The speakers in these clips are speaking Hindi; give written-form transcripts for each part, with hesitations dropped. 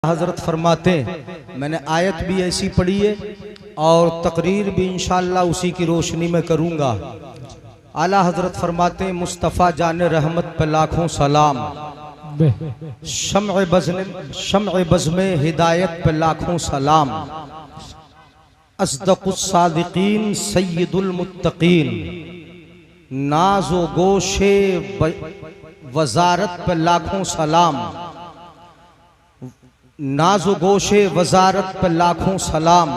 हजरत फरमाते हैं, मैंने आयत भी ऐसी पढ़ी है और तकरीर भी इंशाअल्लाह उसी की रोशनी में करूँगा। आला हजरत फरमाते हैं, मुस्तफ़ा जाने रहमत पे लाखों सलाम, शम्अ बज़्म हिदायत पे लाखों सलाम, अस्दक़ुस सादिक़ीन सय्यदुल मुत्तक़ीन, नाज़ो गोशे वज़ारत पे लाखों सलाम, नाज़ो गोशे वज़ारत पे लाखों सलाम।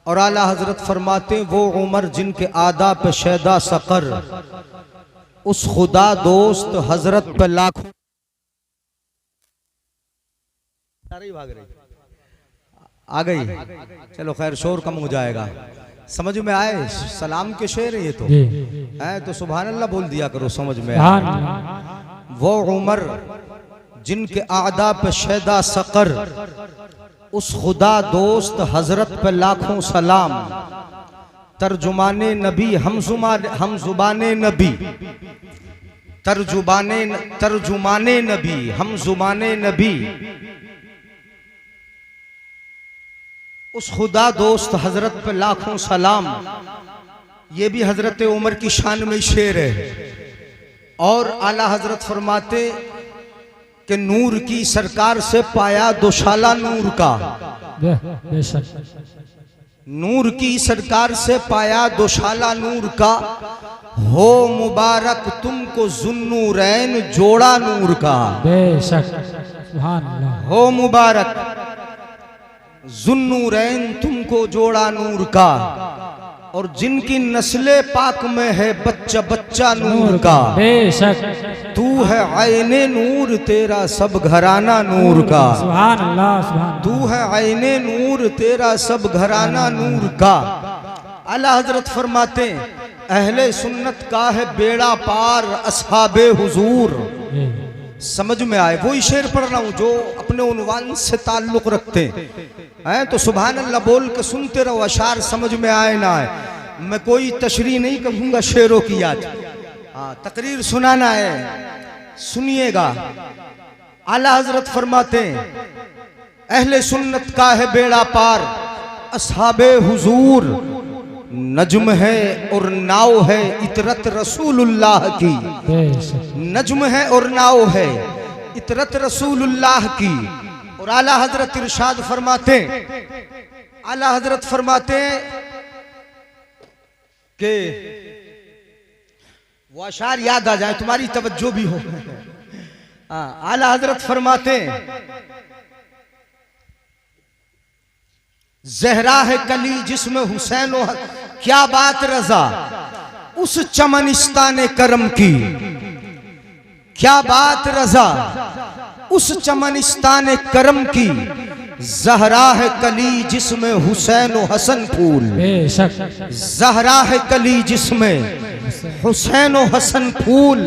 और आला हजरत फरमाते वो उमर जिनके आदा पे शैदा सकर, उस खुदा दोस्त हजरत पे लाखों भाग रही आ गई। चलो खैर, शोर कम हो जाएगा, समझ में आए। सलाम के शेर ये तो है, तो सुभान अल्लाह बोल दिया करो, समझ में आए। वो उमर जिनके आदा पे शैदा सकर, उस खुदा दोस्त हजरत पे लाखों सलाम। तर्जुमाने नबी हम जुबाने नबी, तर्जुमाने नबी हम जुबाने नबी, उस खुदा दोस्त हजरत पे लाखों सलाम। ये भी हजरत उमर की शान में शेर है। और आला हजरत फरमाते कि नूर की सरकार से पाया दोशाला नूर का, नूर की सरकार से पाया दोशाला नूर का, हो मुबारक तुमको जुन्नूरैन जोड़ा नूर का। हो मुबारक जुन्नूरैन तुमको जोड़ा नूर का, और जिनकी नस्ले पाक में है बच्चा बच्चा नूर का। तू है आईने नूर तेरा सब घराना नूर का। सुभान अल्लाह। तू है आईने नूर तेरा सब घराना नूर का। आला हजरत फरमाते अहले सुन्नत का है बेड़ा पार असहाबे हुजूर। समझ में आए, वही शेर पढ़ रहा हूँ जो अपने उन्वान से ताल्लुक रखते हैं। तो सुभान अल्लाह बोल के सुनते रहो, अशार समझ में आए ना आए। मैं कोई तशरीह नहीं कहूँगा शेरों की आज, तकरीर सुनाना है, सुनिएगा। आला हजरत फरमाते अहले सुन्नत का है बेड़ा पार असहाबे हुजूर, नज्म है और नाव है इतरत रसूलुल्लाह की। नज्म है और नाव है इतरत रसूलुल्लाह की। और आला हजरत इरशाद फरमाते, आला हजरत फरमाते कि वो अशार याद आ जाए, तुम्हारी तवज्जो भी हो। आला हजरत फरमाते जहरा है कली जिसमें हुसैन क्या बात रजा, उस चमनिस्तान करम की। क्या बात रजा उस चमनिस्तान करम की, जहरा है कली जिसमें हुसैन हसन फूल। जहरा है कली जिसमें हुसैन हसन फूल।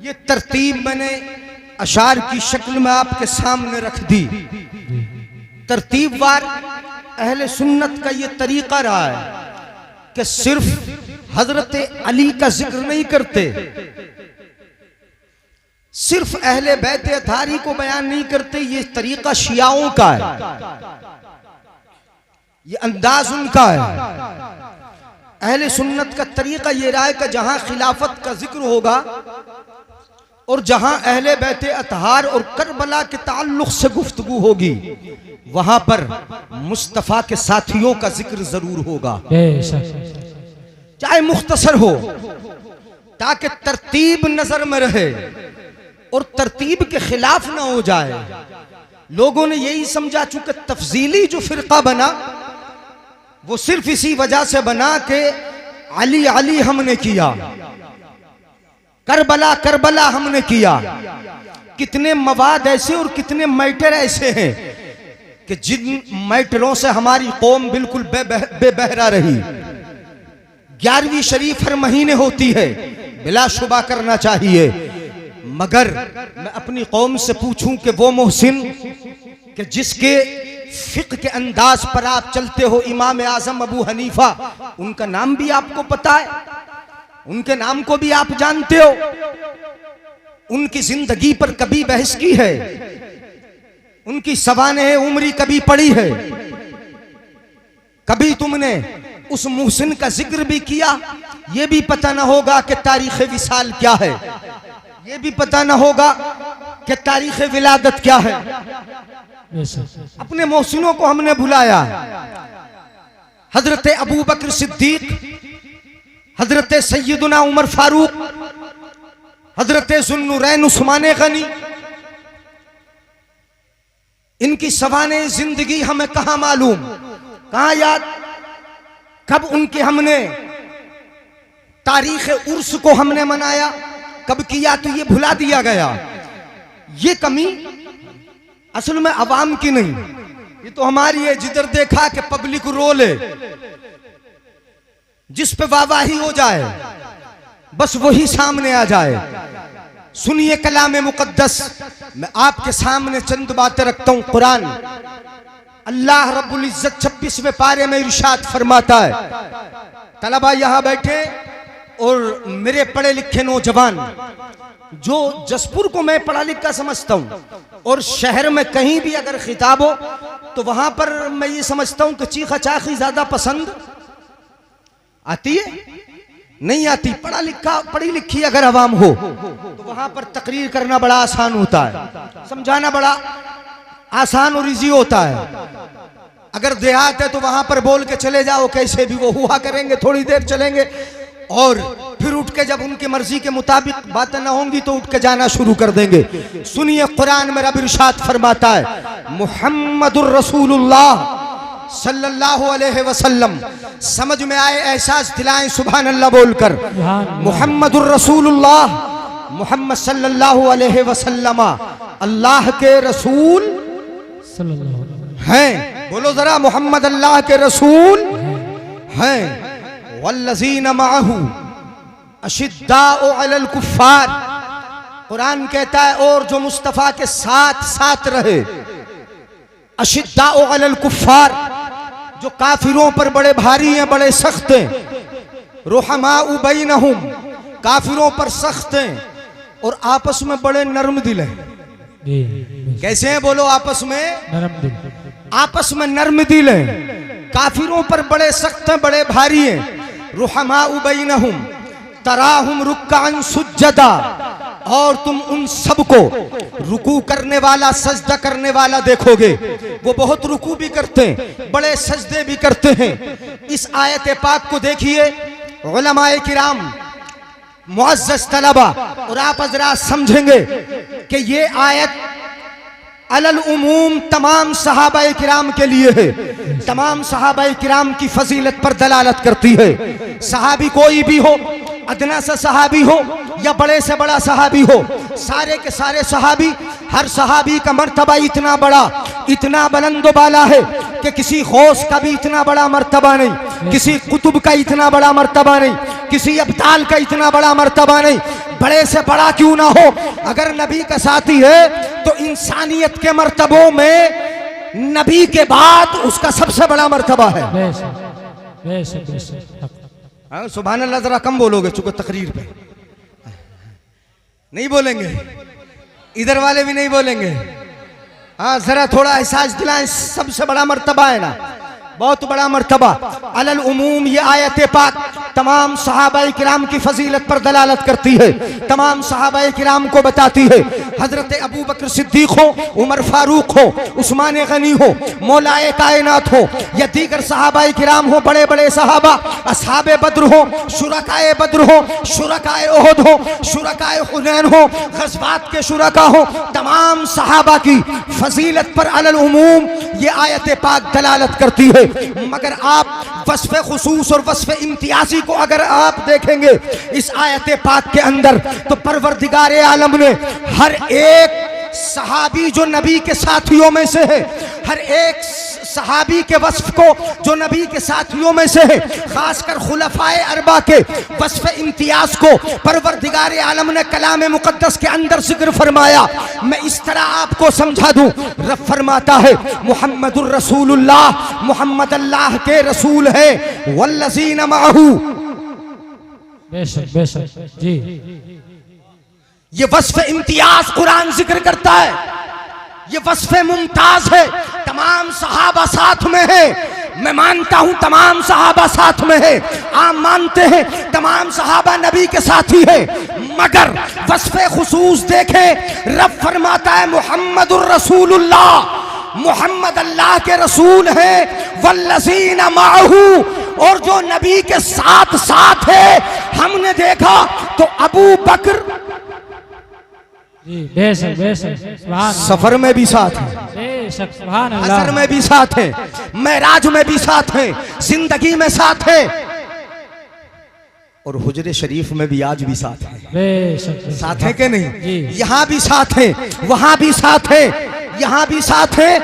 ये तरतीब मैंने अशार की शक्ल में आपके सामने रख दी। तरतीब वार अहले सुन्नत का ये तरीका रहा है कि सिर्फ हजरत अली का जिक्र नहीं करते, सिर्फ अहले बैत अतारी को बयान नहीं करते। ये तरीका शियाओं का है, ये अंदाज उनका है। अहले सुन्नत का तरीका ये रहा है कि जहां खिलाफत का जिक्र होगा और जहां अहले बैत अतहार और करबला के ताल्लुक से गुफ्तगू होगी, वहां पर मुस्तफा के साथियों का जिक्र जरूर होगा, चाहे मुख्तसर हो, ताकि तरतीब नजर में रहे और तरतीब के खिलाफ ना हो जाए। लोगों ने यही समझा, चूंकि तफजीली जो फिरका बना वो सिर्फ इसी वजह से बना कि अली अली हमने किया, करबला करबला हमने किया। कितने मवाद ऐसे और कितने मैटर ऐसे हैं कि जिन मैटरों से हमारी कौम बिल्कुल बेबहरा रही। 11वीं शरीफ हर महीने होती है, बिलाशुबा करना चाहिए। मगर मैं अपनी कौम से पूछूं कि वो मोहसिन कि जिसके फिक्र के अंदाज पर आप चलते हो, इमाम आजम अबू हनीफा, उनका नाम भी आपको पता है, उनके नाम को भी आप जानते हो, उनकी जिंदगी पर कभी बहस की है? उनकी सवाने उम्री कभी पड़ी है? कभी तुमने उस मुहसिन का जिक्र भी किया? ये भी पता ना होगा कि तारीख विसाल क्या है, ये भी पता ना होगा कि तारीख विलादत क्या है। अपने मोहसिनों को हमने बुलाया, हजरत अबू बकर सिद्दीक, हजरत सैयदुना उमर फारूक, हजरत जुन्नुरैन उस्मान गनी, इनकी सवाने जिंदगी हमें कहां मालूम, कहां याद, कब उनके हमने तारीख उर्स को हमने मनाया, कब किया, तो ये भुला दिया गया। ये कमी असल में अवाम की नहीं, ये तो हमारी है। जिधर देखा कि पब्लिक रो ले, जिस पे वाहवाही हो जाए बस वही सामने आ जाए। सुनिए कलाम मुकद्दस, मैं आपके सामने चंद बातें रखता हूं। कुरान, अल्लाह रब्बुल इज्जत 26वें पारे में इरशाद फरमाता है, तलबा यहां बैठे और मेरे पढ़े लिखे नौजवान, जो जसपुर को मैं पढ़ा लिखा समझता हूं और शहर में कहीं भी अगर खिताब हो तो वहां पर मैं ये समझता हूं कि चीखा चाखी ज्यादा पसंद आती है, नहीं आती। पढ़ी लिखी अगर आवाम हो तो वहां पर तकरीर करना बड़ा आसान होता है, समझाना बड़ा आसान और इजी होता है। अगर देहात है तो वहां पर बोल के चले जाओ, कैसे भी वो हुआ करेंगे, थोड़ी देर चलेंगे और फिर उठ के जब उनकी मर्जी के मुताबिक बातें ना होंगी तो उठ के जाना शुरू कर देंगे। सुनिए कुरान में रब इरशाद फरमाता है, मुहम्मदुर रसूलुल्लाह सल्लल्लाहु अलैहि वसल्लम, समझ में आए एहसास दिलाएं सुभान अल्लाह बोलकर। मुहम्मदुर रसूलुल्लाह, मोहम्मद सल्लल्लाहु अलैहि वसल्लम अल्लाह के रसूल हैं। बोलो जरा, मोहम्मद अल्लाह के रसूल हैं। वल्लज़ीना मअहू अशिद्दाउ अलल कुफ्फार, कुरान कहता है और जो मुस्तफा के साथ साथ रहे। अशिद्दाउ अलल कुफ्फार, जो काफिरों पर बड़े भारी हैं, बड़े सख्त हैं। रुहमाउ बैनहुम, काफिरों पर सख्त हैं और आपस में बड़े नर्म दिल हैं। कैसे हैं बोलो? आपस में नर्म दिल, आपस में नर्म दिल हैं। काफिरों पर बड़े सख्त हैं, बड़े भारी हैं। रुहमाउ बैनहुम तराहुम रुक्कान सुज्जदा, और तुम उन सबको रुकू करने वाला, सजदा करने वाला देखोगे। वो बहुत रुकू भी करते हैं, बड़े सजदे भी करते हैं। इस आयत पाक को देखिए उलमाए किराम, मुअज़्ज़ज़ तलबा, और आप हज़रात समझेंगे कि ये आयत अलल उमूम तमाम सहाबाए किराम के लिए है। तमाम सहाबाए किराम की फजीलत पर दलालत करती है। सहाबी कोई भी हो, अदना सा सहाबी हो या बड़े से बड़ा सहाबी हो, सारे के सारे सहाबी, हर सहाबी का मर्तबा इतना बड़ा, इतना बुलंद बाला है कि किसी गौस का भी इतना बड़ा मर्तबा नहीं, किसी कुतुब का इतना बड़ा मर्तबा नहीं, किसी अब्ताल का इतना बड़ा मर्तबा नहीं। बड़े से बड़ा क्यों ना हो, अगर नबी का साथी है तो इंसानियत के मर्तबों में नबी के बाद उसका सबसे बड़ा मर्तबा है। सुभान अल्लाह, जरा कम बोलोगे चूंकि तकरीर पे नहीं बोलेंगे, इधर वाले भी नहीं बोलेंगे। हाँ, जरा थोड़ा एहसास दिलाएं, सबसे बड़ा मर्तबा है ना, बहुत बड़ा मर्तबा। अलल उमूम ये आयत पाक तमाम सहाबाए किराम की फजीलत पर दलालत करती है, तमाम सहाबाए किराम को बताती है। हजरत अबू बकर सिद्दीक हो, उमर फारूक हो, उस्मान गनी हो, मौलाए कायनात हो या दीगर सहाबाए किराम हो, बड़े बड़े सहाबा, असहाबे बद्र हो, शुरकाए बद्र हो, शुरकाए उहद हो, शुरकाए हुनैन हो, गज़वात के शुरका हो, तमाम सहाबा की फजीलत पर अलल उमूम ये आयत पाक दलालत करती है। मगर आप वस्फ़े खुसूस और वस्फ़े इम्तियाजी को अगर आप देखेंगे इस आयत पाक के अंदर, तो परवरदिगार आलम ने हर एक सहाबी जो नबी के साथियों में से है, हर एक सहाबी के वस्फ को जो नबी के साथियों में से है, खासकर खुलफाए अरबा के वस्फ इम्तियाज को परवरदिगार आलम ने कलाम मुकद्दस के अंदर जिक्र फरमाया। मैं इस तरह आपको समझा दूं, रब फरमाता है मुहम्मदुर रसूलुल्लाह, मुहम्मद अल्लाह के रसूल है, वल्लज़ीना मअहू, बेशक जी, ये वस्फ इम्तियाज कुरान जिक्र करता है। ये वस्फ़े मुमताज है, तमाम सहाबा साथ में है। मैं मानता हूं तमाम सहाबा साथ में है, आप मानते हैं तमाम सहाबा नबी के साथी है, मगर वस्फ़े खुसूस देखे, रब फरमाता है मुहम्मदुर रसूलुल्लाह, मुहम्मद अल्लाह के रसूल है, वल्लज़ीना माअहू, और जो नबी के साथ साथ है। हमने देखा तो अबू बकर सफर में भी साथ है, असर में भी साथ है, मेराज में भी साथ है, जिंदगी में साथ है, और हुजरे शरीफ में भी आज भी साथ है। साथ है कि नहीं? यहाँ भी साथ है, वहां भी साथ है, यहाँ भी साथ है,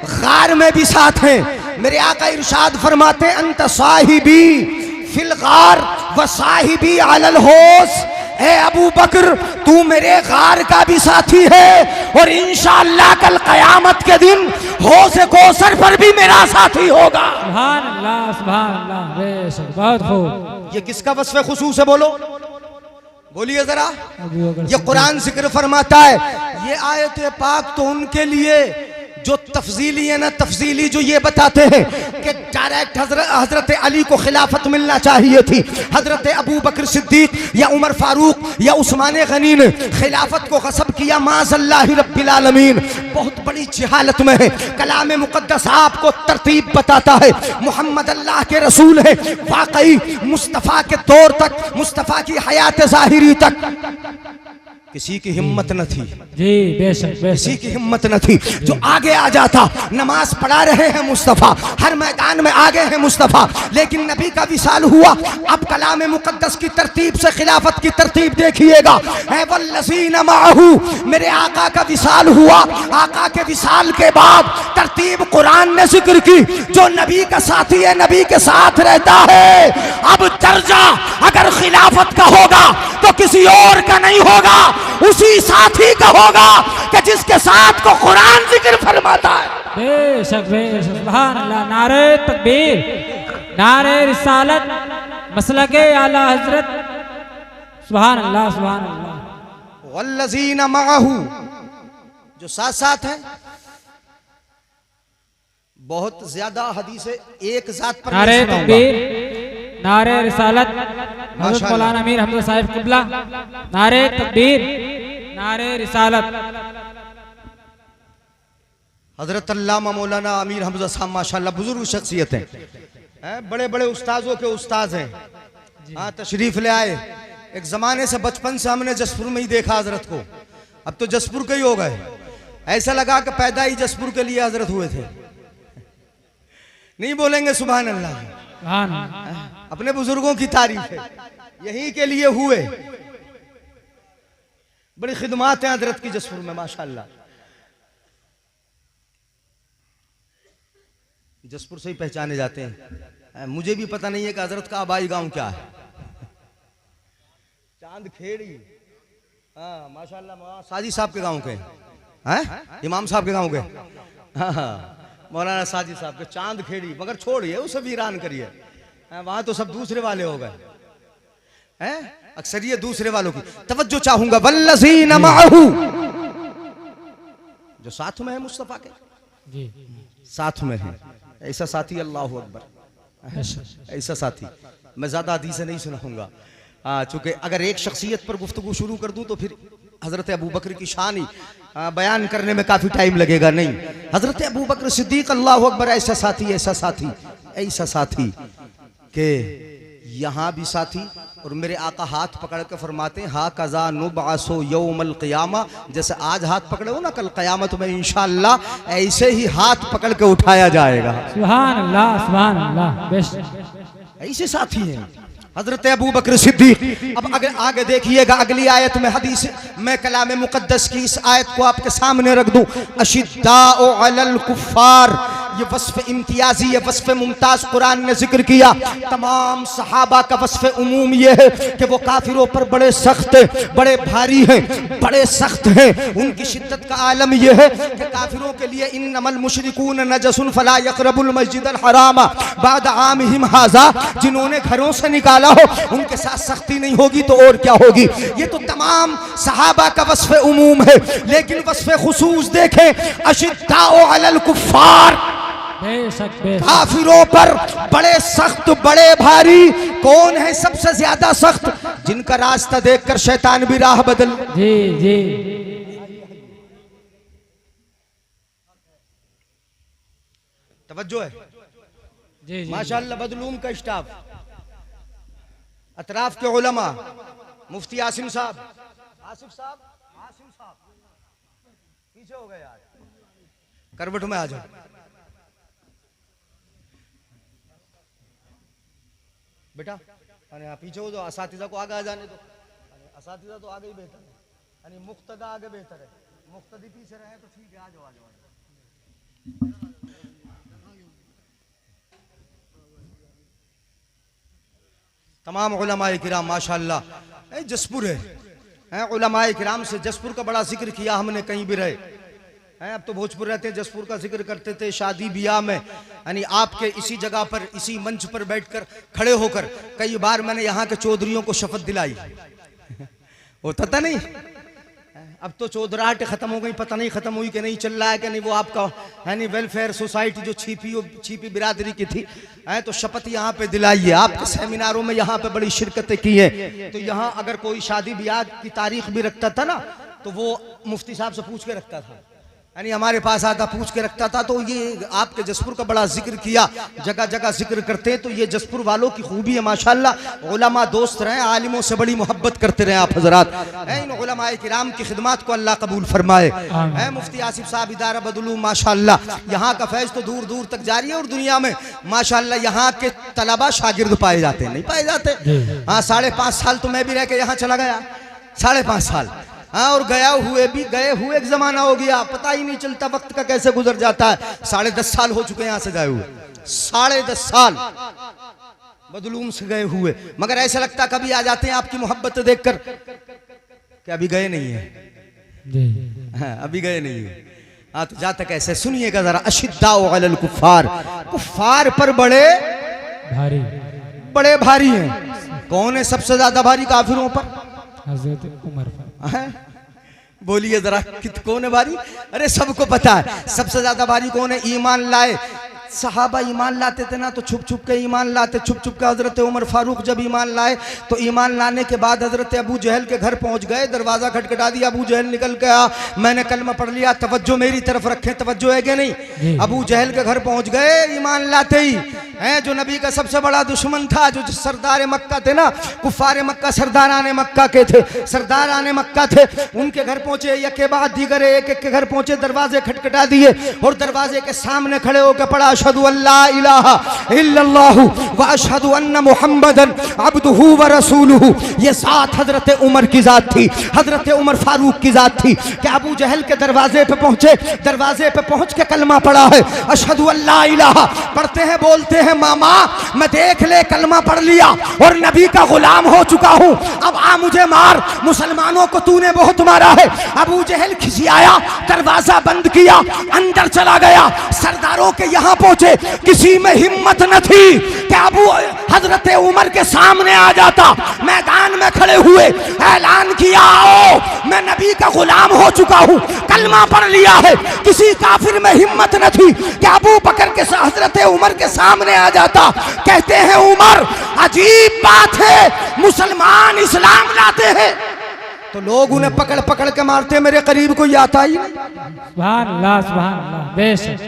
गार में भी साथ है। मेरे आका इरशाद फरमाते अंत साहिबी फिल गार व साहिबी अलल होस, ए अबू बकर तू मेरे गार का भी साथी है, और इंशाअल्लाह कल कयामत के दिन होश कौसर पर भी मेरा साथी होगा। सुभान अल्लाह, सुभान अल्लाह, बेशक, बहुत खूब। ये किसका वस्फ़े खुसूस है? बोलो, बोलिए जरा। ये कुरान जिक्र फरमाता है, ये आयत पाक तो उनके लिए जो तफजीली है ना, तफजीली जो ये बताते हैं कि डायरेक्ट हजरत अली को खिलाफत मिलना चाहिए थी, हजरत अबू बकर सिद्दीक या उमर फारूक या उस्मान गनी ने खिलाफत को गसब किया, माज़ल्लाहि रब्बिल आलमीन, बहुत बड़ी जहालत में है। कलाम मुक़द्दस आपको तरतीब बताता है, मोहम्मद अल्लाह के रसूल है, वाकई मुस्तफ़ा के दौर तक, मुस्तफ़ा की हयात ज़ाहिरी तक किसी की हिम्मत न थी जी, बेशक, किसी की हिम्मत न थी जो आगे आ जाता। नमाज पढ़ा रहे हैं मुस्तफ़ा, हर मैदान में आगे हैं मुस्तफ़ा, लेकिन नबी का विसाल हुआ। अब कलाम मुक़द्दस की तरतीब से खिलाफत की तरतीब देखिएगा, वल्लज़ीना माअहू, मेरे आका का विसाल हुआ। आका के विसाल के बाद तरतीब कुरान ने जिक्र की, जो नबी का साथी है, नबी के साथ रहता है। अब दर्जा अगर खिलाफत का होगा तो किसी और का नहीं होगा, उसी साथी का होगा कि जिसके साथ को कुरान जिक्र फरमाता है। बेशक, बेशक, सुभान अल्लाह, नारे तकबीर, नारे रिसालत, मसलके आला हजरत, सुभान अल्लाह, सुभान अल्लाह। वल्लज़ीना माअहू, जो साथ साथ है। बहुत ज्यादा हदीसें एक जात पर नारे तकबीर, नारे रिसालत, हज़रत मौलाना अमीर हमजा साहिब क़िबला, नारे तकबीर, नारे रिसालत। हजरत अल्लामा मौलाना अमीर हमजा साहब माशाल्लाह बुजुर्ग शख्सियत हैं, बड़े बड़े उस्ताजों के उस्ताज हैं। हाँ, तशरीफ ले आए। एक जमाने से बचपन से हमने जसपुर में ही देखा हजरत को, अब तो जसपुर के ही हो गए। ऐसा लगा कि पैदा ही जसपुर के लिए हजरत हुए थे। नहीं बोलेंगे सुभान अल्लाह? अपने बुजुर्गों की तारीफ है, यही के लिए हुए। बड़ी खिदमात हैं हजरत की जसपुर में माशाल्लाह। जसपुर से ही पहचाने जाते हैं। मुझे भी पता नहीं है कि हजरत का आबाई गांव क्या है। चांद खेड़ी, हाँ माशाल्लाह, साजी साहब के गांव के हैं, इमाम साहब के गांव के, हाँ मौलाना साजी साहब के चांद खेड़ी, मगर छोड़िए उसे वीरान करिए, वहां तो सब दूसरे वाले हो गए हैं, अक्सरियत दूसरे वालों की। तवज्जो चाहूंगा, वल्लज़ीना माअहू, जो साथ में है मुस्तफा के, साथ में है, ऐसा साथी, अल्लाहु अकबर, ऐसा साथी। मैं ज्यादा हदीसें नहीं सुनाऊंगा, चूंकि अगर एक शख्सियत पर गुफ्तगू शुरू कर दूं तो फिर हजरत अबू बकर की शान ही बयान करने में काफी टाइम लगेगा। नहीं, हजरत अबू बकर सिद्दीक, अल्लाहु अकबर, ऐसा साथी, ऐसा साथी, ऐसा साथी के यहाँ भी साथी। और मेरे आका हाथ पकड़ के फरमाते हैं, हा कज़ा नुबअसु यौमल क़ियामा, जैसे आज हाथ पकड़े हो ना, कल क़यामत में इंशाअल्लाह ऐसे ही हाथ पकड़ के उठाया जाएगा। सुभान अल्लाह, सुभान अल्लाह, ऐसे साथी हैं हजरत अबू बकर सिद्दीक। अब अगर आगे देखिएगा अगली आयत में, हदीस मैं कलाम मुक़द्दस की इस आयत को आपके सामने रख दूं, अशिद्दाउ अलल कुफ़ार ये वस्फ इम्तियाजी, ये वस्फ मुमताज कुरान ने जिक्र किया। तमाम सहाबा का वस्फ उमूम ये है कि वो काफिरों पर बड़े सख्त, बड़े भारी हैं, बड़े सख्त हैं। उनकी शिद्दत का आलम यह है कि काफिरों के लिए इन्नमल मुशरिकून नजसुन फला यक़रबुल मस्जिदल हराम बाद आमिहिम हाज़ा, जिन्होंने घरों से निकाला हो उनके साथ सख्ती नहीं होगी तो और क्या होगी। ये तो तमाम सहाबा का वस्फ उमूम है। लेकिन वस्फ खुसूस देखें, अशिद्दाउ अलल कुफ्फार, काफिरों पर बड़े सख्त, बड़े भारी। कौन है सबसे ज्यादा सख्त? जिनका रास्ता देखकर शैतान भी राह बदल। जी जी तवज्जो है जी जी। माशाअल्लाह बदलूम का स्टाफ, अतराफ के उलमा, मुफ्ती आसिम साहब, आसिफ साहब, आसिम साहब पीछे हो गए यार, करवट में आ जाओ। बेटा अरे पीछे हो जाओ, असातिज़ा को आगे आ जाने दो। असातिज़ा तो आगे ही बेहतर है, यानी मुक्तदा आगे बेहतर है, मुक्तदी पीछे रहे तो ठीक है। आ जाओ आ जाओ। तमाम उलमाए किराम माशाअल्लाह जसपुर है, उलमाए किराम से जसपुर का बड़ा जिक्र किया हमने, कहीं भी रहे हैं। अब तो भोजपुर रहते हैं, जसपुर का जिक्र करते थे शादी ब्याह में, यानी आपके इसी जगह पर, इसी मंच पर बैठकर खड़े होकर कई बार मैंने यहाँ के चौधरियों को शपथ दिलाई। होता था नहीं? अब तो चौधराहट खत्म हो गई, पता नहीं खत्म हुई कि नहीं, चल रहा है कि नहीं। वो आपका यानी वेलफेयर सोसाइटी जो छिपी बिरादरी की थी, तो शपथ यहाँ पे दिलाई है। आपके सेमिनारों में यहाँ पे बड़ी शिरकतें की है। तो यहाँ अगर कोई शादी ब्याह की तारीख भी रखता था ना, तो वो मुफ्ती साहब से पूछ के रखता था, यानी हमारे पास आता पूछ के रखता था। तो ये आपके जसपुर का बड़ा जिक्र किया, जगह जगह जिक्र करते हैं। तो ये जसपुर वालों की खूबी है माशाअल्लाह। उलमा दोस्त रहे, आलिमों से बड़ी मोहब्बत करते रहे आप हजरात। इन उलमाए किराम की खिदमत को अल्लाह कबूल फरमाए। मुफ्ती आसिफ साहब इदारा बदलूम माशाअल्लाह, यहाँ का फैज़ तो दूर दूर तक जारी है। और दुनिया में माशाअल्लाह यहाँ के तलबा शागिर्द पाए जाते नहीं पाए जाते। हाँ 5.5 साल तो मैं भी रह के यहाँ चला गया, 5.5 साल। हाँ और गए हुए एक जमाना हो गया, पता ही नहीं चलता वक्त का कैसे गुजर जाता है। 10.5 साल हो चुके हैं यहाँ से गए हुए, 10.5 साल बदलूम से गए हुए। मगर ऐसा लगता कभी आ जाते हैं आपकी मोहब्बत देखकर कि अभी गए नहीं है। हाँ अभी गए नहीं है। हाँ तो जा तक ऐसे सुनिएगा जरा। अशिद्दाउ अलल कुफ्फार, कुफ्फार पर बड़े भारी हैं। कौन है सबसे ज्यादा भारी काफिरों पर? हज़रत उमर पर। बोलिए जरा कौन है भारी? अरे सबको पता है सबसे ज्यादा भारी कौन है। ईमान लाए सहाबा ईमान लाते थे ना, तो छुप छुप के ईमान लाते, छुप छुप के। हजरत उमर फारूक जब ईमान लाए तो ईमान लाने के बाद हजरत अबू जहल के घर पहुंच गए, दरवाजा खटखटा दिया, अबू जहल निकल के आ, मैंने कलमा पढ़ लिया। तवज्जो मेरी तरफ रखें, तवज्जो है कि नहीं? अबू जहल के घर पहुंच गए ईमान लाते ही, हैं जो नबी का सबसे बड़ा दुश्मन था, जो सरदार मक्का थे ना, कुफार मक्का सरदाराने मक्का के थे, सरदाराने मक्का थे। उनके घर पहुंचे, एक के बाद दीगर एक एक के घर पहुंचे, दरवाजे खटखटा दिए और दरवाजे के सामने खड़े होकर पढ़ा अशहदु अल्ला इलाहा इल्लल्लाहु व अशहदु अन्न मुहम्मदन अब्दुहु व रसूलुहु। ये साथ हजरत उमर की जात थी, हजरत उमर फारूक की जात थी कि अबू जहल के दरवाजे पे पहुंचे, दरवाजे पे पहुंच के कलमा पढ़ा है अशहदु अल्ला इलाहा। पढ़ते हैं, बोलते हैं मामा मैं देख ले कलमा पढ़ लिया और नबी का गुलाम हो चुका हूं, अब आ मुझे मार, मुसलमानों को तूने बहुत मारा है। अबू जहल खिसियाया, दरवाजा बंद किया, अंदर चला गया। सरदारों के यहां पहुंचे, किसी में हिम्मत न थी कि अबू हजरत उमर के सामने आ जाता। मैदान में खड़े हुए ऐलान किया, आओ मैं नबी का गुलाम हो चुका हूं, कलमा पढ़ लिया है। किसी काफिर में हिम्मत न थी कि अबू बकर के हजरत उमर के सामने आ जाता। कहते हैं उमर अजीब बात है, मुसलमान इस्लाम लाते हैं तो लोग उन्हें पकड़ पकड़ के मारते, मेरे करीब कोई आता ही नहीं। सुभान अल्लाह, सुभान अल्लाह, बेशक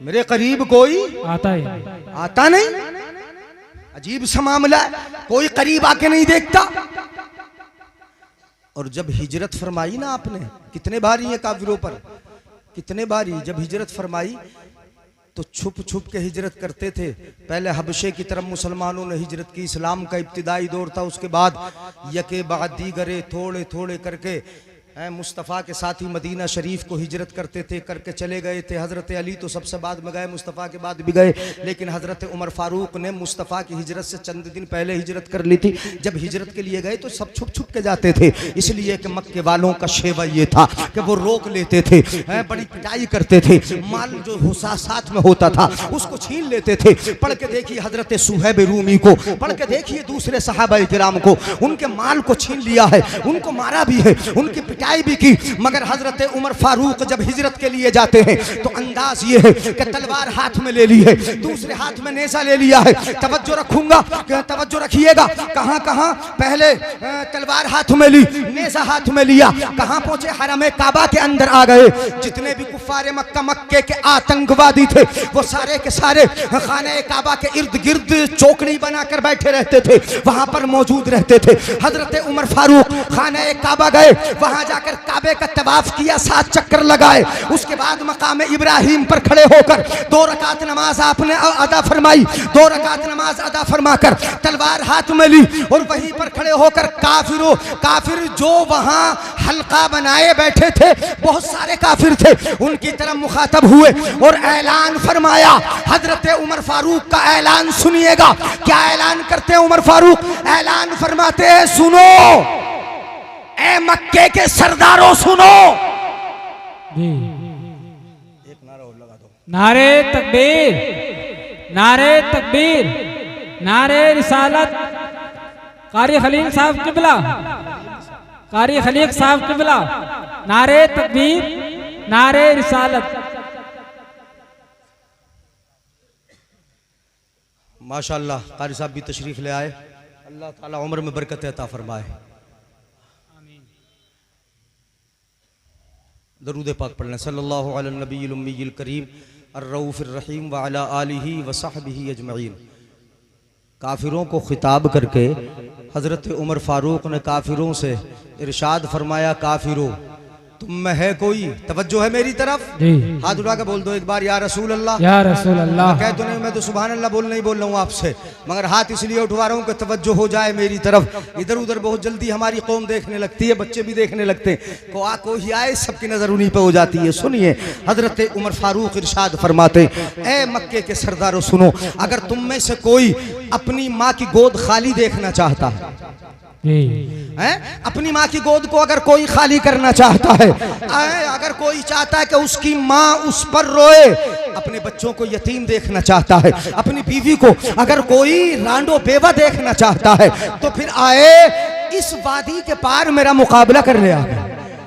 मेरे करीब कोई आता नहीं। अजीब सा मामला है, कोई करीब आके नहीं देखता। और जब हिजरत फरमाई ना आपने, कितने भारी है काफिरों पर, कितने बारी जब हिजरत फरमाई तो छुप छुप के हिजरत करते थे। पहले हबशे की तरफ मुसलमानों ने हिजरत की, इस्लाम का इब्तिदाई दौर था। उसके बाद यके बाद दीगरे थोड़े थोड़े करके मुस्तफ़ा के साथ ही मदीना शरीफ को हिजरत करते थे, करके चले गए थे। हज़रत अली तो सबसे बाद में गए, मुस्तफ़ा के बाद भी गए, लेकिन हज़रत उमर फ़ारूक ने मुस्तफ़ा की हिजरत से चंद दिन पहले हिजरत कर ली थी। जब हिजरत के लिए गए तो सब छुप छुप के जाते थे, इसलिए कि मक्के वालों का शेवा ये था कि वो रोक लेते थे, बड़ी पिटाई करते थे, माल जो हुसा साथ में होता था उसको छीन लेते थे। पढ़ के देखिए हज़रत सुहैब रूमी को, पढ़ के देखिए दूसरे सहाबा किराम को, उनके माल को छीन लिया है, उनको मारा भी है, उनकी पिटाई भी की। मगर हजरत उमर फारूक जब हिजरत के लिए जाते हैं तो अंदाज ये है कि तलवार हाथ में ले ली है, दूसरे हाथ में नेज़ा ले लिया है। तवज्जो रखूंगा, तवज्जो रखिएगा, कहां कहां पहले तलवार हाथ में ली, नेज़ा हाथ में लिया, कहां पहुंचे? हरम काबा के अंदर आ गए। जितने भी कुफ्फारे मक्का, मक्के के आतंकवादी थे वो सारे के सारे खाने काबा के इर्द गिर्द चौकड़ी बनाकर बैठे रहते थे, वहां पर मौजूद रहते थे। हजरत उमर फारूक खाने काबा गए, वहां जाकर काबे का तवाफ किया, 7 चक्कर लगाए। उसके बाद मकाम इब्राहिम पर खड़े होकर 2 रकात नमाज आपने अदा फरमाई। 2 रकात नमाज अदा फरमाकर तलवार हाथ में ली और वहीं पर खड़े होकर काफिर जो वहां हल्का बनाए बैठे थे, बहुत सारे काफिर थे, उनकी तरफ मुखातब हुए और ऐलान फरमाया। हजरत उमर फारूक का ऐलान सुनिएगा, क्या ऐलान करते हैं उमर फारूक? ऐलान फरमाते हैं, सुनो ए मक्के के सरदारों, सुनो। एक नारा और लगा दो, नारे तकबीर, नारे तकबीर, नारे रिसालत। कारी खलील साहब किबला, कारी खलील साहब किबला, नारे तकबीर, नारे रिसालत। माशाअल्लाह कारी साहब भी तशरीफ ले आए, अल्लाह ताला उम्र में बरकत अता फरमाए। दरूद पाक पढ़ना, सल्लल्लाहु अलैहि नबील उम्मील करीम अर्रऊफिर रहीम व अला आलिही व सहबिही अजमईन। काफिरों को खिताब करके हज़रत उमर फारूक ने काफिरों से इरशाद फरमाया, काफिरों तुम में है कोई, तवज्जो है मेरी तरफ, हाथ उठा के बोल दो एक बार, या रसूल अल्लाह, या रसूल अल्लाह। कह तो नहीं, मैं तो सुभान अल्लाह बोल नहीं बोल रहा हूँ आपसे, मगर हाथ इसलिए उठवा रहा हूँ कि तवज्जो हो जाए मेरी तरफ। इधर उधर बहुत जल्दी हमारी कौम देखने लगती है, बच्चे भी देखने लगते हैं, कोई आए सबकी नजर उन्हीं पे हो जाती है। सुनिए हजरत उमर फारूक इरशाद फरमाते, ए मक्के के सरदारों सुनो, अगर तुम में से कोई अपनी माँ की गोद खाली देखना चाहता है, अपनी माँ की गोद को अगर कोई खाली करना चाहता है, अगर कोई चाहता है कि उसकी माँ उस पर रोए, अपने बच्चों को यतीम देखना चाहता है, अपनी बीवी को अगर कोई रांडो बेवा देखना चाहता है, तो फिर आए इस वादी के पार मेरा मुकाबला कर ले,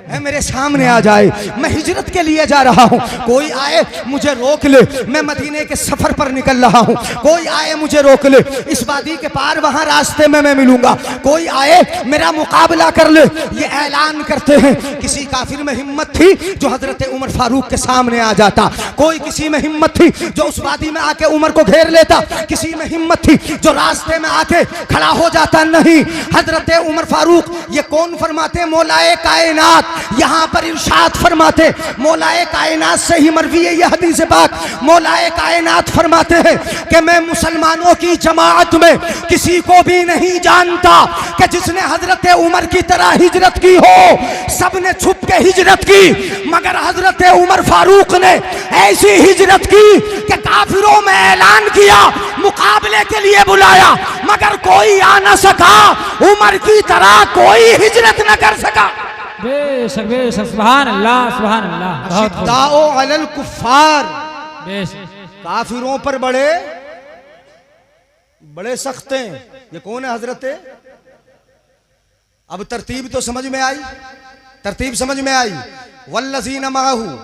है मेरे सामने आ जाए। मैं हिजरत के लिए जा रहा हूँ, कोई आए मुझे रोक ले, मैं मदीने के सफर पर निकल रहा हूँ, कोई आए मुझे रोक ले, इस वादी के पार वहां रास्ते में मैं मिलूंगा, कोई आए मेरा मुकाबला कर ले। ये ऐलान करते हैं। किसी काफिर में हिम्मत थी जो हजरत उमर फारूक के सामने आ जाता, कोई किसी में हिम्मत थी जो उस वादी में आके उमर को घेर लेता, किसी में हिम्मत थी जो रास्ते में आके खड़ा हो जाता। नहीं, हजरत उमर फारूक ये कौन फरमाते? मौलाए कायनात यहाँ पर इरशाद फरमाते, मौलाए कायनात से ही मरवी है यह हदीस पाक। मौलाए कायनात फरमाते हैं कि मैं मुसलमानों की जमात में किसी को भी नहीं जानता कि जिसने हजरत उमर की तरह हिजरत की हो। सबने छुप के हिजरत की, मगर हजरत उमर फारूक ने ऐसी हिजरत की कि काफिरों में ऐलान किया, मुकाबले के लिए बुलाया, मगर कोई आ न सका, उमर की तरह कोई हिजरत न कर सका। बेशक बेशक, सुभान अल्लाह, सुभान अल्लाह। अशिद्दाओ अलल कुफ्फार, काफिरों पर बड़े बड़े सख्त हैं। ये कौन है हजरत? अब तरतीब तो समझ में आई, तरतीब समझ में आई। वल्लज़ीना माहू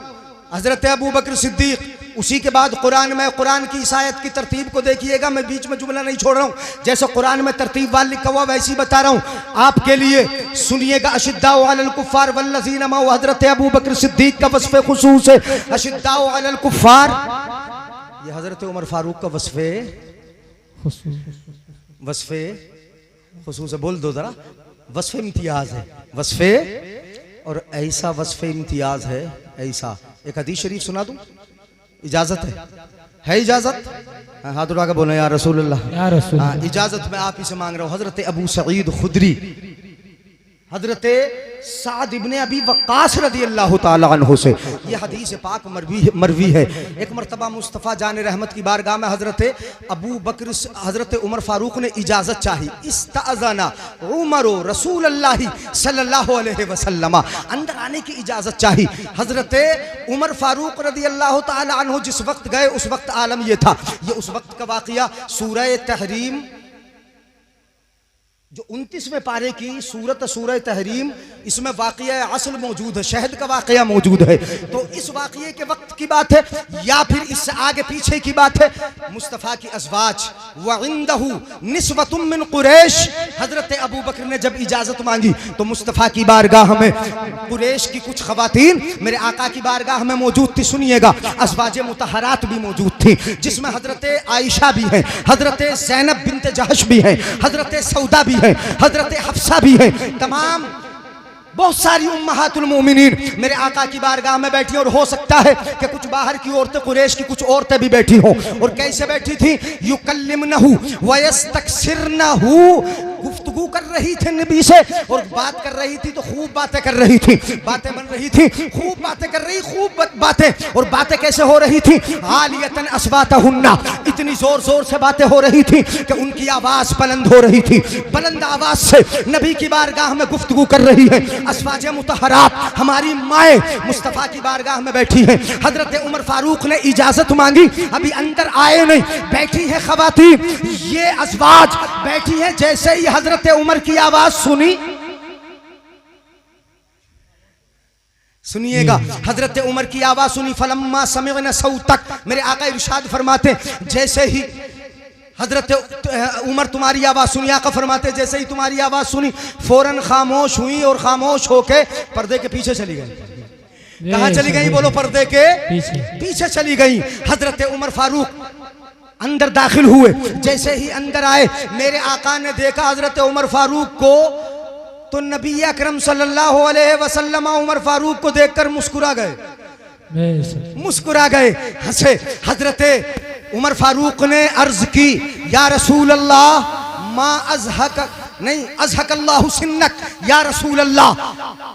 हजरत अबू बकर सिद्दीक, उसी के बाद कुरान में, कुरान की इस आयत की तरतीब को देखिएगा, मैं बीच में जुमला नहीं छोड़ रहा हूँ, जैसे कुरान में तरतीब वाली लिखा हुआ वैसी बता रहा हूँ आपके लिए, सुनिएगा। अशिद्दाउ अलल कुफ्फार वल्लज़ीना माहू, हजरत अबू बकर सिद्दीक का वस्फ़े खुसूस है। अशिद्दाउ अलल कुफ्फार, ये हजरत उमर फारूक का वस्फ़े खुसूस है। बोल दो जरा, वस्फ़े इम्तियाज है, वस्फ़े, और ऐसा वस्फ़े इम्तियाज है ऐसा। एक हदीस शरीफ सुना दूं? इजाजत है इजाजत? हाथ उठा के बोले या रसूल अल्लाह, या रसूल। इजाजत मैं आप ही से मांग रहा हूँ। हजरत अबू सईद खुदरी, हजरत साद इब्ने अबी वक्कास रदी अल्लाह ताला अन्हु से ये हदीस पाक मरवी है। एक मरतबा मुस्तफ़ा जान रहमत की बारगाह में हजरत अबू बकर हजरत उमर फारूक ने इजाज़त चाही। इस्ताज़ना उमर रसूल अल्लाह सल्लल्लाहु अलैहि वसल्लम, अंदर आने की इजाज़त चाही। हजरत उमर फारूक रदी अल्लाह ताला अन्हु जिस वक्त गए उस वक्त आलम ये था, ये उस वक्त का वाक़या सूरह तहरीम जो 29वें पारे की सूरत सूरह तहरीम, इसमें वाक़या असल मौजूद है, शहद का वाक़या मौजूद है। तो इस वाक़ये के वक्त की बात है या फिर इससे आगे पीछे की बात है। मुस्तफ़ा की अज़वाज व इंदहु निस्वतुम मिन कुरैश, हज़रत अबू बकर ने जब इजाज़त मांगी तो मुस्तफ़ा की बारगाह में कुरैश की कुछ ख़वातीन मेरे आका की बारगाह में मौजूद थी। सुनिएगा, अज़वाज मुतहरात भी मौजूद थी, जिसमें हज़रत आयशा भी है, हज़रत ज़ैनब बिन्त जहश भी है, हज़रत सौदा भी है, हजरत हफ्सा भी है, तमाम बहुत सारी उम्महातुल मोमिनीन मेरे आका की बारगाह में बैठी। और हो सकता है कि कुछ बाहर की औरतें, कुरैश की कुछ औरतें भी बैठी हों। और कैसे बैठी थी? युकल्लिमनहु व यस्तक्सिरनहु, गुफ्तगू कर रही थी नबी से और बात कर रही थी तो खूब बातें कर रही थी, बातें बन रही थी, खूब बातें कर रही, खूब बातें। और बातें कैसे हो रही थी? आलियतन अस्वातहुन्ना, इतनी जोर जोर से बातें हो रही थी कि उनकी आवाज बुलंद हो रही थी। बुलंद आवाज से नबी की बारगाह में गुफ्तगू कर रही है। अज़वाज मुतहरात हमारी माए मुस्तफ़ा की बारगाह में बैठी हैं। हजरत उमर फारूक ने इजाजत मांगी, अभी अंदर आए नहीं, बैठी है ख़वातीन, ये अज़वाज बैठी है। जैसे ही हजरत उमर की आवाज सुनी, सुनिएगा, हजरत उमर की आवाज सुनी, फलम्मा समिअना सौतक, मेरे आका इरशाद फरमाते जैसे ही हजरत उमर तुम्हारी आवाज़ सुनी, आका फरमाते जैसे ही तुम्हारी आवाज़ सुनी फौरन खामोश हुई और खामोश होके पर्दे के पीछे चली गई। कहाँ चली गई? बोलो, पर्दे के पीछे चली गई। हजरत उमर फारूक अंदर दाखिल हुए। जैसे ही अंदर आए मेरे आका ने देखा हजरत उमर फारूक को तो नबी अकरम सल्लल्लाहु अलैहि वसल्लम उमर फारूक को देखकर मुस्कुरा गए, मुस्कुरा गए, हंसे। हजरत उमर फारूक ने अर्ज की, या रसूल अल्लाह मा अज़हक नहीं अज़हकल्लाहु सिन्नक, या रसूल अल्लाह।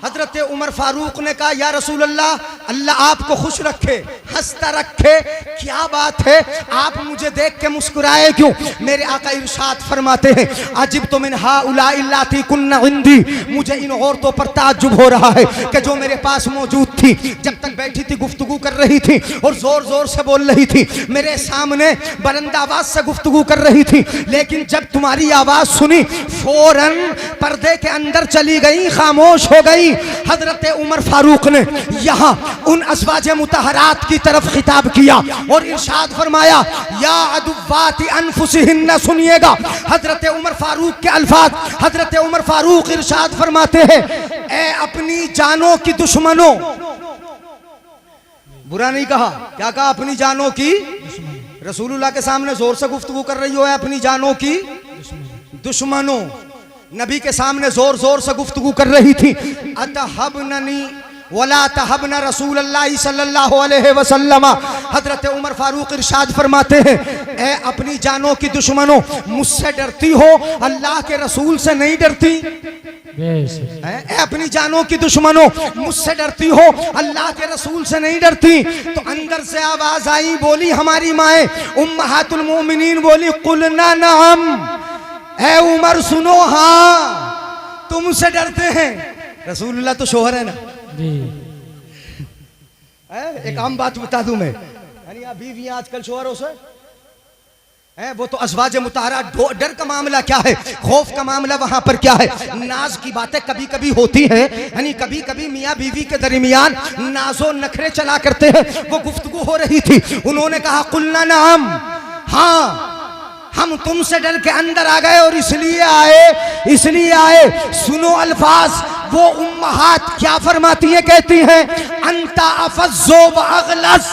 हजरत उमर फारूक ने कहा, या रसूल अल्लाह, अल्लाह आपको खुश रखे, हंसता रखे, क्या बात है, आप मुझे देख के मुस्कुराए क्यों? मेरे आका इरशाद फरमाते हैं, अजिब तो मिन हाउलाई अल्लाती कुन्ना इंदी, मुझे इन औरतों पर ताज्जुब हो रहा है कि जो मेरे पास मौजूद थी, जब तक बैठी थी गुफ्तगू कर रही थी और जोर जोर से बोल रही थी, मेरे सामने बुलंद आवाज से गुफ्तगू कर रही थी, लेकिन जब तुम्हारी आवाज सुनी फौरन पर्दे के अंदर चली गई, खामोश हो गई। हजरत उमर फारूक ने यहाँ उन अज़वाज मुतहरात की तरफ खिताब किया और इरशाद फरमाया, या अदुव्वाति अनफुसिहिन्ना, सुनिएगा हजरत उमर फारूक के अल्फाज। हजरत उमर फारूक इरशाद फरमाते हैं, ए अपनी जानों की दुश्मनों, बुरा नहीं कहा, क्या कहा? अपनी जानों की, रसूलुल्लाह के सामने जोर से गुफ्तगू कर रही हो, अपनी जानों की दुश्मनों, नबी के सामने जोर जोर से गुफ्तगू कर रही थी। अतहबननी वला तहबना रसूलुल्लाह सल्लल्लाहु अलैहि वसल्लम। हजरत उमर फारूक इरशाद फरमाते हैं, ए अपनी जानों की दुश्मनों, मुझसे डरती हो, अल्लाह के रसूल से नहीं डरती? ए अपनी जानों की दुश्मनों, मुझसे डरती हो, अल्लाह के रसूल से नहीं डरती? तो अंदर से आवाज आई, बोली हमारी माए उम्महातुल मोमिनीन बोली, कुलना नअम, ए उमर सुनो, हाँ तुमसे डरते हैं। रसूलुल्लाह तो शोहर है ना जी। एक आम बात बता दूं मैं, यानी बीवियां आजकल शोहरों से वो तो अज़वाज मुतहरा, डर का मामला क्या है, खौफ का मामला वहां पर क्या है? नाज की बातें कभी कभी होती है, यानी कभी कभी मियाँ बीवी के दरमियान नाजो नखरे चला करते हैं। वो गुफ्तगू हो रही थी, उन्होंने कहा कुलना नाम, हाँ हम तुमसे डर के अंदर आ गए और इसलिए आए। सुनो अल्फाज, वो उम्महात क्या फरमाती हैं, कहती हैं, अंता अफज़्ज़ो व अग़लज़,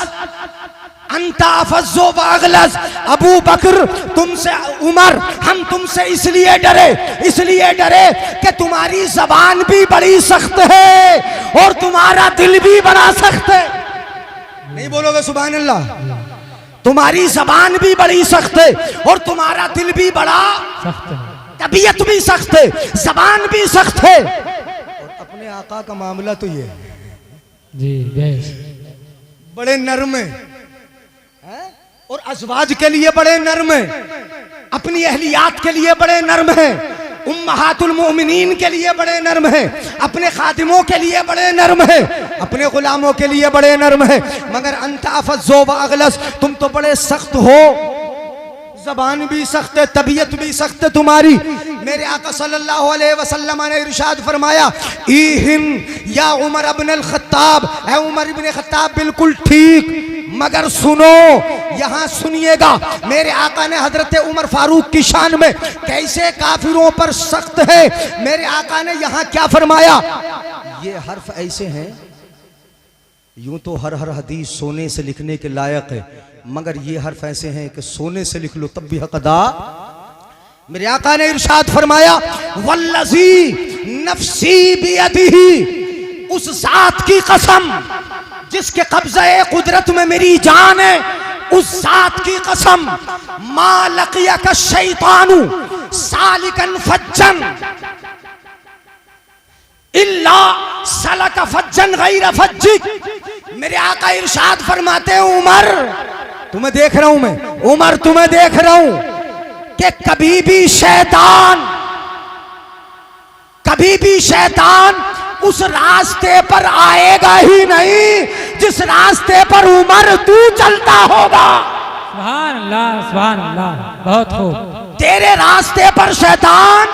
अंता अफज़्ज़ो व अग़लज़, अबू बकर तुमसे, उमर हम तुमसे इसलिए डरे कि तुम्हारी जबान भी बड़ी सख्त है और तुम्हारा दिल भी बड़ा सख्त है। नहीं बोलोगे सुभान अल्लाह? तुम्हारी जबान भी बड़ी सख्त है और तुम्हारा दिल भी बड़ा सख्त है, तबीयत भी सख्त है, जबान भी सख्त है। अपने आका का मामला तो ये है जी बेश बड़े नर्म हैं और अज़वाज के लिए बड़े नर्म हैं, अपनी अहलियात के लिए बड़े नर्म हैं, उम्महातुल मोमिनीन के लिए बड़े नर्म हैं, अपने खादिमों के लिए बड़े नर्म हैं, अपने गुलामों के लिए बड़े नर्म हैं। मगर अंत अफ़ज़्ज़ो व अग़लस, तुम तो बड़े सख्त हो, ज़बान भी सख्त है, तबीयत भी सख्त है तुम्हारी। मेरे आका सल्लल्लाहु अलैहि वसल्लम ने इरशाद फरमाया, ईहिन या उमर इब्न अल-खत्ताब, ऐ उमर इब्न खत्ताब बिल्कुल ठीक, मगर सुनो, यहाँ सुनिएगा। मेरे आका ने हजरत उमर फारूक की शान में कैसे काफिरों पर सख्त है। मेरे आका ने यहाँ क्या फरमाया, ये हर्फ ऐसे हैं, यूं तो हर हदीस सोने से लिखने के लायक है, मगर ये हर्फ ऐसे हैं कि सोने से लिख लो तब भी हक अदा। मेरे आका ने इरशाद फरमाया, वल्लज़ी नफ्सी बियदिही, उस जात की कसम जिसके कब्ज़े कुदरत में मेरी जान है, उस जात की कसम, मा लक़ियका शैतानु सालिकन फज्जन इल्ला सलक फज्जन गैर फज्जिक। मेरे आका इरशाद फरमाते हैं, उमर तुम्हें देख रहा हूं मैं, उमर तुम्हें देख रहा हूं कि कभी भी शैतान उस रास्ते पर आएगा ही नहीं जिस रास्ते पर उमर तू चलता होगा। सुभान अल्लाह, बहुत खूब। तेरे रास्ते पर शैतान,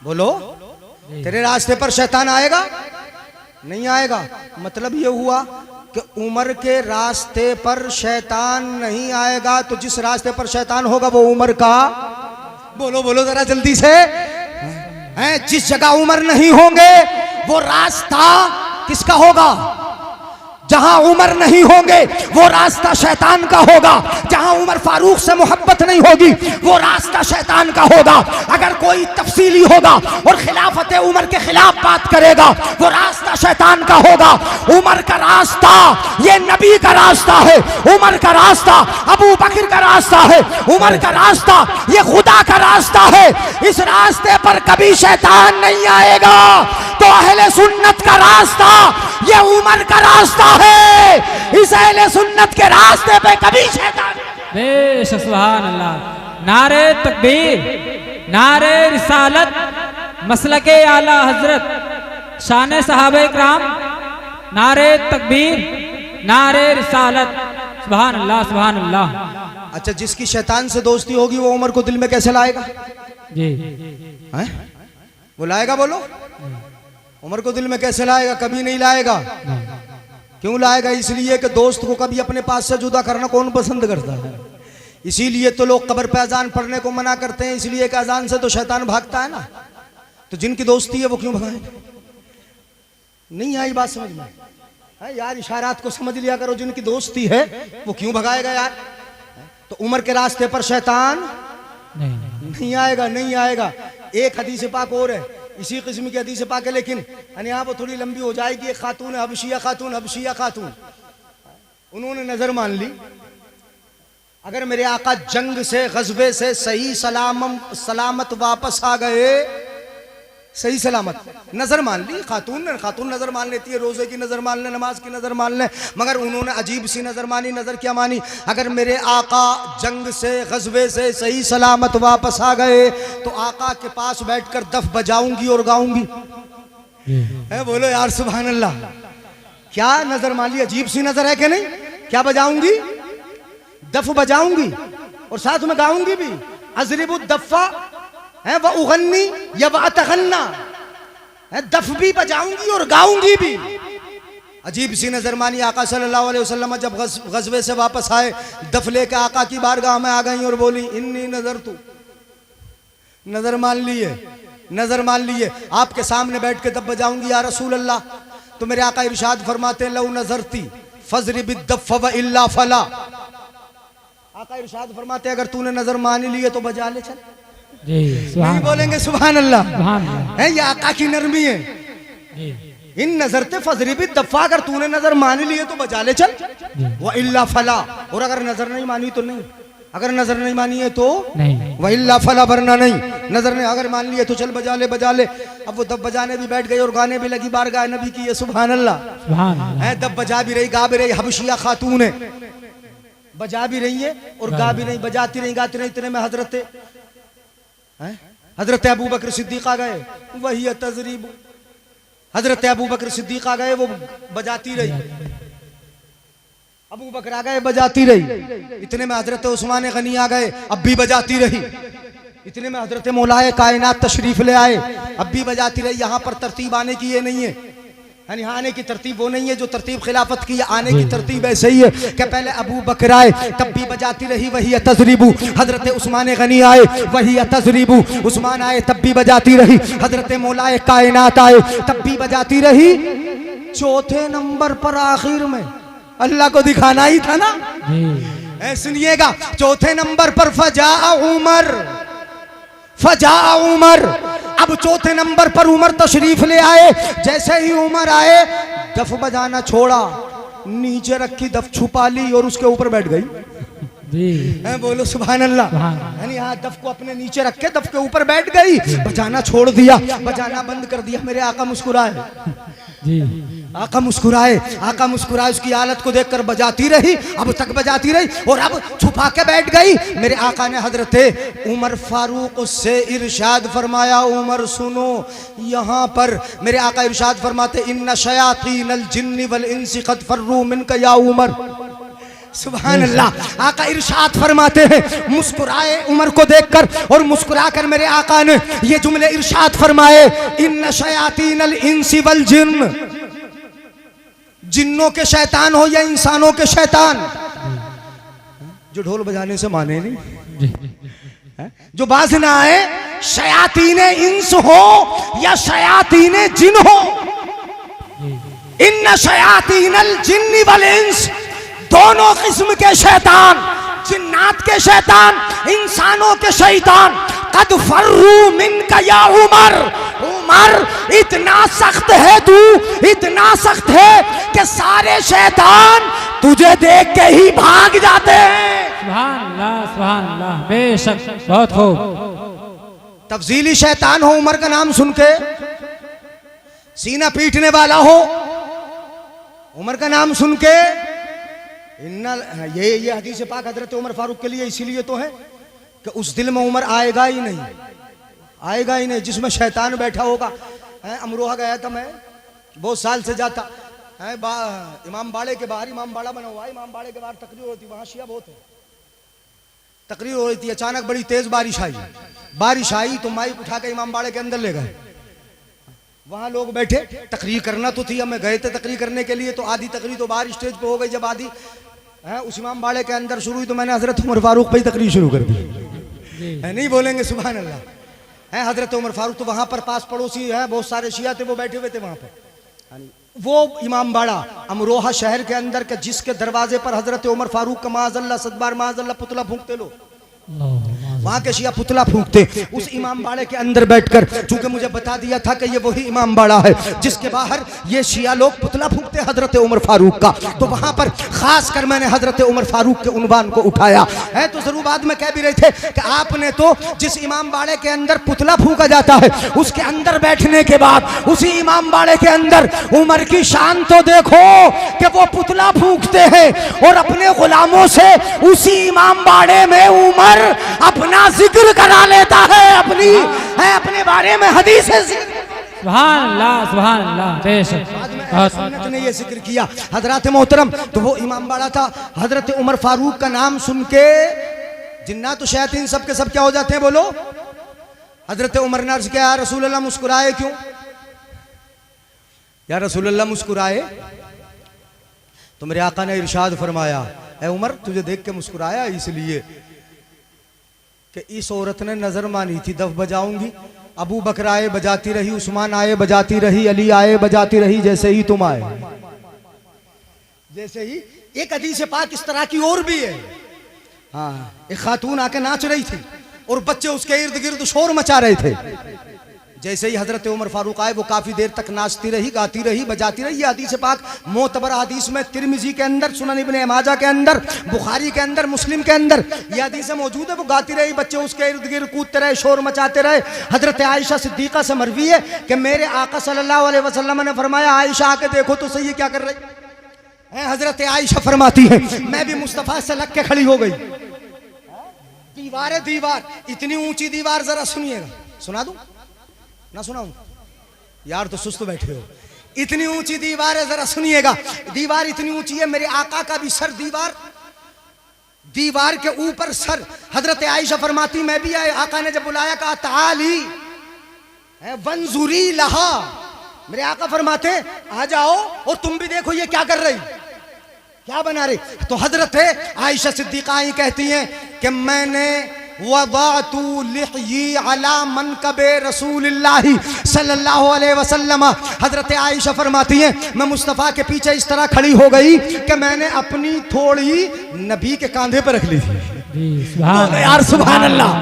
बोलो, तेरे रास्ते पर शैतान आएगा नहीं आएगा? मतलब ये हुआ कि उमर के रास्ते पर शैतान नहीं आएगा, तो जिस रास्ते पर शैतान होगा वो उमर का, बोलो बोलो जरा जल्दी से, हैं? जिस जगह उमर नहीं होंगे वो रास्ता किसका होगा? जहां उमर नहीं होंगे वो रास्ता शैतान का होगा। जहां उमर फारूक से मोहब्बत नहीं होगी वो रास्ता शैतान का होगा। अगर कोई तफसीली होगा और खिलाफत उमर के खिलाफ बात करेगा वो रास्ता शैतान का होगा। उमर का रास्ता ये नबी का रास्ता है, उमर का रास्ता अबू बकर का रास्ता है, उमर का रास्ता ये खुदा का रास्ता है। इस रास्ते पर कभी शैतान नहीं आएगा। तो अहले सुन्नत का रास्ता ये उमर का रास्ता है। इस अहले सुन्नत के रास्ते पे कभी शैतान, बेशक, सुभान अल्लाह। नारे तकबीर, नारे रिसालत, मसलके आला हजरत, शान सहाबे किराम, नारे तकबीर, नारे रिसालत, सुभान अल्लाह, सुभान अल्लाह। अच्छा, जिसकी शैतान से दोस्ती होगी वो उमर को दिल में कैसे लाएगा? जी, हैं? वो लाएगा? बोलो, उमर को दिल में कैसे लाएगा? कभी नहीं लाएगा। क्यों लाएगा? इसलिए कि दोस्त को कभी अपने पास से जुदा करना कौन पसंद करता है? इसीलिए तो लोग कब्र पे अजान पढ़ने को मना करते हैं, इसलिए कि अजान से तो शैतान भागता है ना। तो जिनकी दोस्ती है वो क्यों भगाएंगे? नहीं आई बात समझ में? है यार, इशारात को समझ लिया करो। जिनकी दोस्ती है वो क्यों भगाएगा यार? तो उमर के रास्ते पर शैतान नहीं आएगा, नहीं आएगा। एक हदीस पाक और है इसी किस्म की हदीस पाक है, लेकिन यहाँ वो थोड़ी लंबी हो जाएगी। एक खातून है, हबशिया खातून, उन्होंने नजर मान ली, अगर मेरे आका जंग से, गजबे से सही सलामत वापस आ गए, सही सलामत, नजर मान ली खातून नजर मान लेती है, रोजे की नजर मान ले, नमाज की नजर मान ले, मगर उन्होंने अजीब सी नजर मानी। नजर क्या मानी? अगर मेरे आका जंग से, गजबे से सही सलामत वापस आ गए तो आका के पास बैठकर दफ बजाऊंगी और गाऊंगी। बोलो यार सुभान अल्लाह, क्या नजर मान ली? अजीब सी नजर है कि नहीं? क्या बजाऊंगी? दफ बजाऊंगी और साथ में गाऊंगी भी। अजरिबु दफ़ा है वह उगन्नी या वह तगन्ना है, दफ भी बजाऊंगी और गाऊंगी भी। अजीब सी नजर मानी। आका सल्लल्लाहु अलैहि वसल्लम जब गजबे से वापस आए, दफ लेके आका की बारगाह में आ गई और बोली, इन्नी नजर तू, नजर मान लिए, नजर मान लिए, आपके सामने बैठ के दफ बजाऊंगी या रसूल अल्लाह। तो मेरे आका इरशाद फरमाते हैं, लौ नजरती फजरिब दफ व इल्ला फला। आका इरशाद फरमाते हैं, अगर तूने नजर मान लिए तो बजा ले, चल। नहीं बोलेंगे सुभान अल्लाह? है ये आका की नरमी है। इन नजरते फजरिबी दफा, अगर तूने नजर मान लिए तो बजा ले, चल। वो इल्ला फला, और अगर नजर नहीं मानी तो नहीं। अगर नजर नहीं मानी है तो नहीं, वही फला भरना नहीं, नजर ने अगर मान लिए तो चल बजा ले। अब वो दब बजाने भी बैठ गई और गाने भी लगी, बारगाह नबी की, ये सुभान अल्लाह है। दब बजा भी रही, गा भी रही, हबशिया खातून है, बजा भी रही है और गा भी नहीं, बजाती रही गाती रही। इतने में हजरत अबू बकर सिद्दीक आ गए, वही तजरीब। हजरत अबू बकर सिद्दीक आ गए, वो बजाती रही, अबू बकर आ गए, बजाती रही। इतने में हजरत उस्मान गनी आ गए, अब भी बजाती रही। इतने में हजरत मौलाए कायनात तशरीफ ले आए, अब भी बजाती रही। यहाँ पर तरतीब आने की ये नहीं है, यानी आने की तरतीब वो नहीं है जो तरतीब खिलाफत की, आने की तरतीब ऐसे ही है कि पहले अबू बकर आए तब भी बजाती रही, वही तजरीबू। हजरत उस्मान गनी आए, वही तजरीबू। उस्मान आए तब भी बजाती रही, हजरत मौलाए कायनात आए तब भी बजाती रही। चौथे नंबर पर आखिर में अल्लाह को दिखाना ही था ना। सुनिएगा, चौथे नंबर पर फजा उमर। अब चौथे नंबर पर उमर तशरीफ ले आए। जैसे ही उमर आए, दफ बजाना छोड़ा, नीचे रखी दफ छुपा ली और उसके ऊपर बैठ गई। बोलो सुभान अल्लाह। यानी यहाँ दफ को अपने नीचे रख के दफ के ऊपर बैठ गई, बजाना छोड़ दिया, बजाना बंद कर दिया। मेरे आका मुस्कुराए, आका मुस्कुराए, उसकी हालत को देखकर बजाती रही, अब तक बजाती रही और अब छुपा के बैठ गई। मेरे आका ने हजरत उमर फारूक से इरशाद फरमाया, उमर सुनो, यहाँ पर मेरे आका इरशाद फरमाते, इन्ना शयातीनल जिन्नि वल इंसी क़द फर्रू मिनका या उमर। सुभान अल्लाह। आका इरशाद फरमाते हैं, मुस्कुराए उमर को देखकर और मुस्कुराकर मेरे आका ने ये जुमले इरशाद फरमाए, इन्ना शयातीनल इंसी वल जिन्न, जिन्नों के शैतान हो या इंसानों के शैतान, जो ढोल बजाने से माने नहीं, जो बाज ना आए, शयातीने इंस हो या शयातीने जिन हो, इन्ना शयातीनल जिन्नि वल इंस, दोनों किस्म के शैतान, जिन्नात के शैतान, इंसानों के शैतान, कद फर्रू मिनका या उमर। उमर इतना सख्त है तू, इतना सख्त है कि सारे शैतान तुझे देख के ही भाग जाते हैं। सुभान अल्लाह, बेशक, बहुत खूब। तफजीली शैतान हो, उमर का नाम सुन के सीना पीटने वाला हो, उमर का नाम सुन के इन्ना, ये हदीस पाक हजरत उमर फारूक के लिए इसीलिए तो है कि उस दिल में उमर आएगा ही नहीं जिसमें शैतान बैठा होगा। अमरोहा गया था मैं, बहुत साल से जाता है, इमाम बाड़े के बाहर, इमाम बाड़ा बना हुआ है, इमाम बाड़े के बाहर तकरीर होती, वहाँ शिया बहुत है, तकरीर हो रही थी। अचानक बड़ी तेज बारिश आई तो माइक उठा के इमाम बाड़े के अंदर ले गए। वहाँ लोग बैठे, तकरीर करना तो थी, हमें गए थे तकरीर करने के लिए, तो आधी तकरीर तो बाहर स्टेज पे हो गई। जब आधी उस इमाम बाड़े के अंदर शुरू हुई तो मैंने हजरत उमर फारूक पे ही तकरीर शुरू कर दी। नहीं बोलेंगे सुभान अल्लाह। हजरत उमर फारूक तो वहाँ पर पास पड़ोसी है, बहुत सारे शिया थे, वो बैठे हुए थे वहाँ पर। वो इमाम बाड़ा अमरोहा शहर के अंदर के जिसके दरवाजे पर हजरत उमर फारूक का माज़अल्लाह सदबार माज़अल्लाह पुतला फूंकते लोग, वहां के शिया पुतला फूंकते, उस इमाम बाड़े के अंदर बैठकर, चूंकि मुझे बता दिया था कि ये वही इमाम बाड़ा है जिसके बाहर ये शिया लोग पुतला फूंकते हजरत उमर फारूक का, तो वहां पर खास कर मैंने हजरत उमर फारूक के उन्वान को उठाया है। तो जरूर बाद में कह भी रहे थे कि आपने तो जिस इमाम बाड़े के अंदर पुतला फूंका जाता है उसके अंदर बैठने के बाद उसी इमाम बाड़े के अंदर उमर की शान तो देखो कि वो पुतला फूंकते हैं और अपने गुलामों से उसी इमाम बाड़े में उमर अपना जिक्र करा लेता है, अपने बारे में हदीस है। सुभान अल्लाह, बेशक ने ये जिक्र किया। हजरत मोहतरम, तो वो इमाम बाड़ा था, हजरत उमर फारूक का नाम सुन के जिन्नात शैतान सब के सब क्या हो जाते हैं, बोलो। हजरत उमर ने अर्ज किया, या रसूल अल्लाह मुस्कुराए क्यों? या रसूल अल्लाह मुस्कुराए? तो मेरे आका ने इरशाद फरमाया, ए उमर तुझे देख के मुस्कुराया इसलिए कि इस औरत ने नजर मानी थी दफ बजाऊंगी, अबू बकर आए बजाती रही, उस्मान आए बजाती रही, अली आए बजाती रही, जैसे ही तुम आए। जैसे ही एक हदीस पाक इस तरह की और भी है। हाँ, एक खातून आके नाच रही थी और बच्चे उसके इर्द गिर्द शोर मचा रहे थे। जैसे ही हजरत उमर फारूक आए वो काफी देर तक नाचती रही, गाती रही, बजाती रही। ये हदीस पाक मोतबर हदीस में तिरमिजी के अंदर, सुनन इब्ने माजा के अंदर, बुखारी के अंदर, मुस्लिम के अंदर ये हदीस मौजूद है। वो गाती रही, बच्चे उसके इर्द गिर्द कूदते रहे, शोर मचाते रहे। हजरत आयशा सिद्दीका से मरवी है कि मेरे आका सल्लल्लाहु अलैहि वसल्लम ने फरमाया, आयशा आके देखो तो सही क्या कर रही है। हजरत आयशा फरमाती है मैं भी मुस्तफा से लग के खड़ी हो गई। दीवार है, दीवार, इतनी ऊंची दीवार, जरा सुनिएगा, सुना दूं ना सुनाऊं यार, तो सुस्त बैठे हो। इतनी ऊंची दीवार है, जरा सुनिएगा। दीवार इतनी ऊंची है, मेरे आका का भी सर दीवार, दीवार के ऊपर सर। हजरत आयशा फरमाती मैं भी आए, आका ने जब बुलाया कहा ताली वंजुरी लहा, मेरे आका फरमाते आ जाओ और तुम भी देखो ये क्या कर रही, क्या बना रही। तो हजरत आयशा सिद्दीका ही कहती हैं कि मैंने वदातु लिहयी अला मनकबे रसूलिल्लाहि सल्लल्लाहु अलैहि वसल्लम, हजरत आयशा फरमाती हैं मैं मुस्तफ़ा के पीछे इस तरह खड़ी हो गई कि मैंने अपनी थोड़ी नबी के कांधे पर रख ली थी। यार सुभान अल्लाह,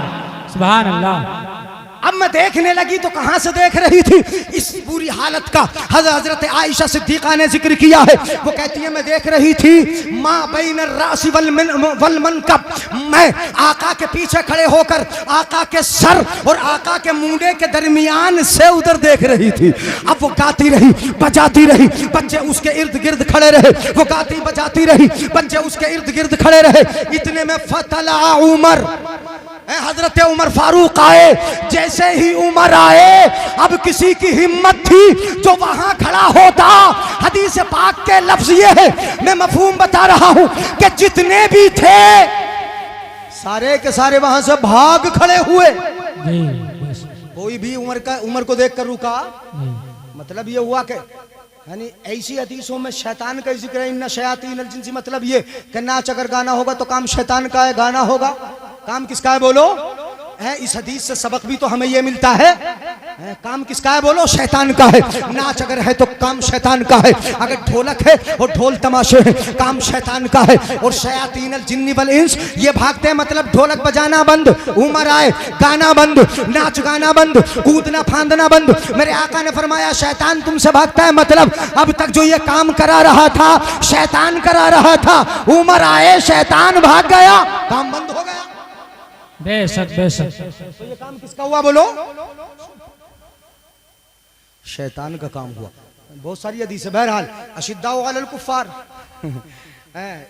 सुभान अल्लाह। अब मैं देखने लगी तो कहां से देख रही थी, इस पूरी हालत का हजरत आयशा सिद्दीका ने जिक्र किया है। वो कहती है मैं देख रही थी मां बैन रासी वल मनकब, मैं आका के पीछे खड़े होकर आका के सर और आका के मुंडे के दरमियान से उधर देख रही थी। अब वो गाती रही, बजाती रही, बच्चे उसके इर्द गिर्द खड़े रहे। वो गाती बजाती रही, बच्चे उसके इर्द गिर्द खड़े रहे। इतने में फतला उमर, हजरत उमर फारूक आए। जैसे ही उमर आए, अब किसी की हिम्मत थी जो वहां खड़ा होता। हदीस पाक के लफ्ज ये है, मैं मफहूम बता रहा हूं कि जितने भी थे सारे के सारे वहां से भाग खड़े हुए। कोई भी उमर को देखकर रुका। मतलब ये हुआ कि यानी ऐसी हदीसों में शैतान का जिक्र है, इन्ना शयातीन अल जिन्स, मतलब ये कि नाच अगर गाना होगा तो काम शैतान का है, गाना होगा काम किसका है बोलो। इस हदीस से सबक भी तो हमें ये मिलता है, काम किसका है बोलो, शैतान का है। नाच अगर है तो काम शैतान का है, अगर ढोलक है और ढोल तमाशे है काम शैतान का है। और शयातीन अल जिन्नि वल इंस ये भागते हैं, मतलब ढोलक बजाना बंद, उमर आए गाना बंद, नाच गाना बंद, कूदना फांदना बंद। मेरे आका ने फरमाया शैतान तुमसे भागता है, मतलब अब तक जो ये काम करा रहा था शैतान करा रहा था, उमर आए शैतान भाग गया, काम बंद हो गया। बेशक बेशक। तो ये काम किसका हुआ बोलो, शैतान का काम हुआ। बहुत सारी हदीस है। बहरहाल अशिद्दाउ अलल कुफ्फार,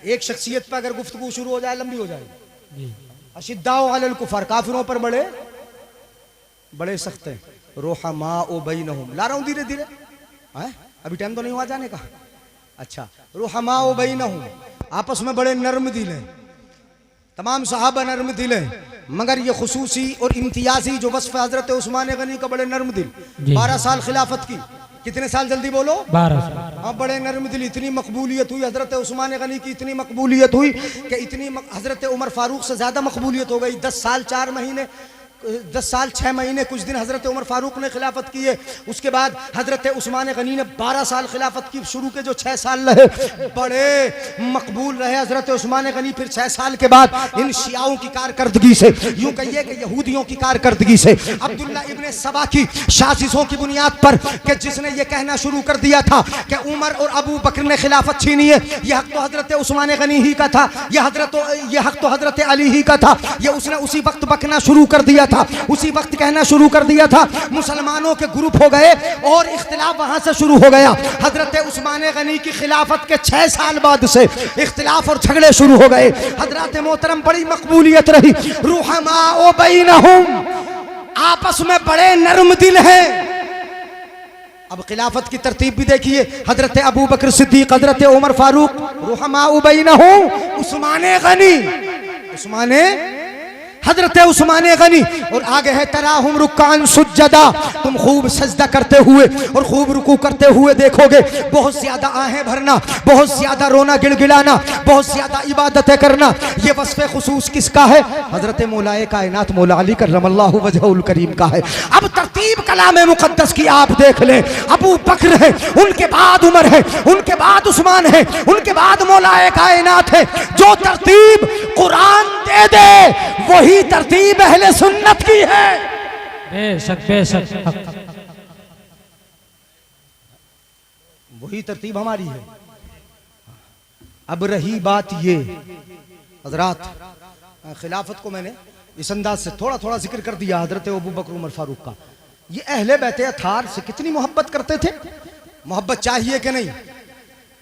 एक शख्सियत पर अगर गुफ्तगू शुरू हो जाए लंबी हो जाए। अशिद्दाउ अलल कुफ्फार, काफिरों पर बड़े बड़े सख्त हैं। रुहमाउ बैनहुम, ला रहा हूं धीरे धीरे, अभी टाइम तो नहीं हुआ जाने का। अच्छा, रुहमाउ बैनहुम, आपस में बड़े नर्म दिल हैं। तमाम सहाबा नर्म दिल हैं, मगर ये खुसूसी और इम्तियाजी जो वस्फ हजरत उस्मान गनी का, बड़े नर्म दिल। 12 साल खिलाफत की, कितने साल जल्दी बोलो, 12 साल। हाँ, बड़े नर्म दिल। इतनी मकबूलियत हुई हजरत उस्मान गनी की, इतनी मकबूलियत हुई कि इतनी हजरत उमर फारूक से ज्यादा मकबूलियत हो गई। 10 साल 4 महीने, 10 साल 6 महीने कुछ दिन हजरत उमर फारूक ने खिलाफत की है। उसके बाद हजरत उस्मान गनी ने 12 साल खिलाफत की। शुरू के जो 6 साल रहे बड़े मकबूल रहे हजरत उस्मान गनी। फिर 6 साल के बाद इन शियाओं की कारकर्दगी से, यूं कहिए कि यहूदियों की कारकर्दगी से, अब्दुल्ला इब्ने सबा की साजिशों की बुनियाद पर, कि जिसने ये कहना शुरू कर दिया था कि उमर और अबू बकर ने खिलाफत छीनी है, यह हक तो हजरत उस्मान गनी ही का था, यह हक तो हजरत अली ही का था। ये उसने उसी वक्त बकना शुरू कर दिया था, उसी वक्त कहना शुरू कर दिया था। मुसलमानों के ग्रुप हो गए और इख्तिलाफ वहां से शुरू हो गया। हजरत उस्मान गनी की खिलाफत के 6 साल बाद से इख्तिलाफ और झगड़े शुरू हो गए। हजरत मोहतरम बड़ी मकबूलियत रही। रुहमाउ बैनहुम, आपस में बड़े नरम दिल हैं। अब खिलाफत की तरतीब भी देखिए, हजरत अबू बकर सिद्दीक, हजरत उमर फारूक, रुहमाउ बैनहुम उस्मान गनी, हजरत उस्मान गनी। और आगे है तराहुम रुकान सुज्जदा, तुम खूब सजदा करते हुए और खूब रुकू करते हुए देखोगे। बहुत ज्यादा आहें भरना, बहुत ज्यादा रोना गिड़गिड़ाना, बहुत ज्यादा इबादतें करना, ये वस्फ़े खुसूस किसका है? हजरत मौलाए कायनात मौला अली करमल्लाहु वजहुल करीम का है। अब तरतीब कलामे मुक़द्दस की आप देख लें, अबू बकर है, उनके बाद उमर है, उनके बाद उस्मान है, उनके बाद मौलाए कायनात है। जो तरतीब कुरान दे दे वही तरतीब अहले सुन्नत की है। बेशक बेशक। यही तरतीब हमारी है। अब रही बात ये हजरात, खिलाफत को मैंने इस अंदाज से थोड़ा थोड़ा जिक्र कर दिया हजरत अबू बकर उमर फारूक का। ये अहले बैत अथार से कितनी मोहब्बत करते थे, मोहब्बत चाहिए कि नहीं?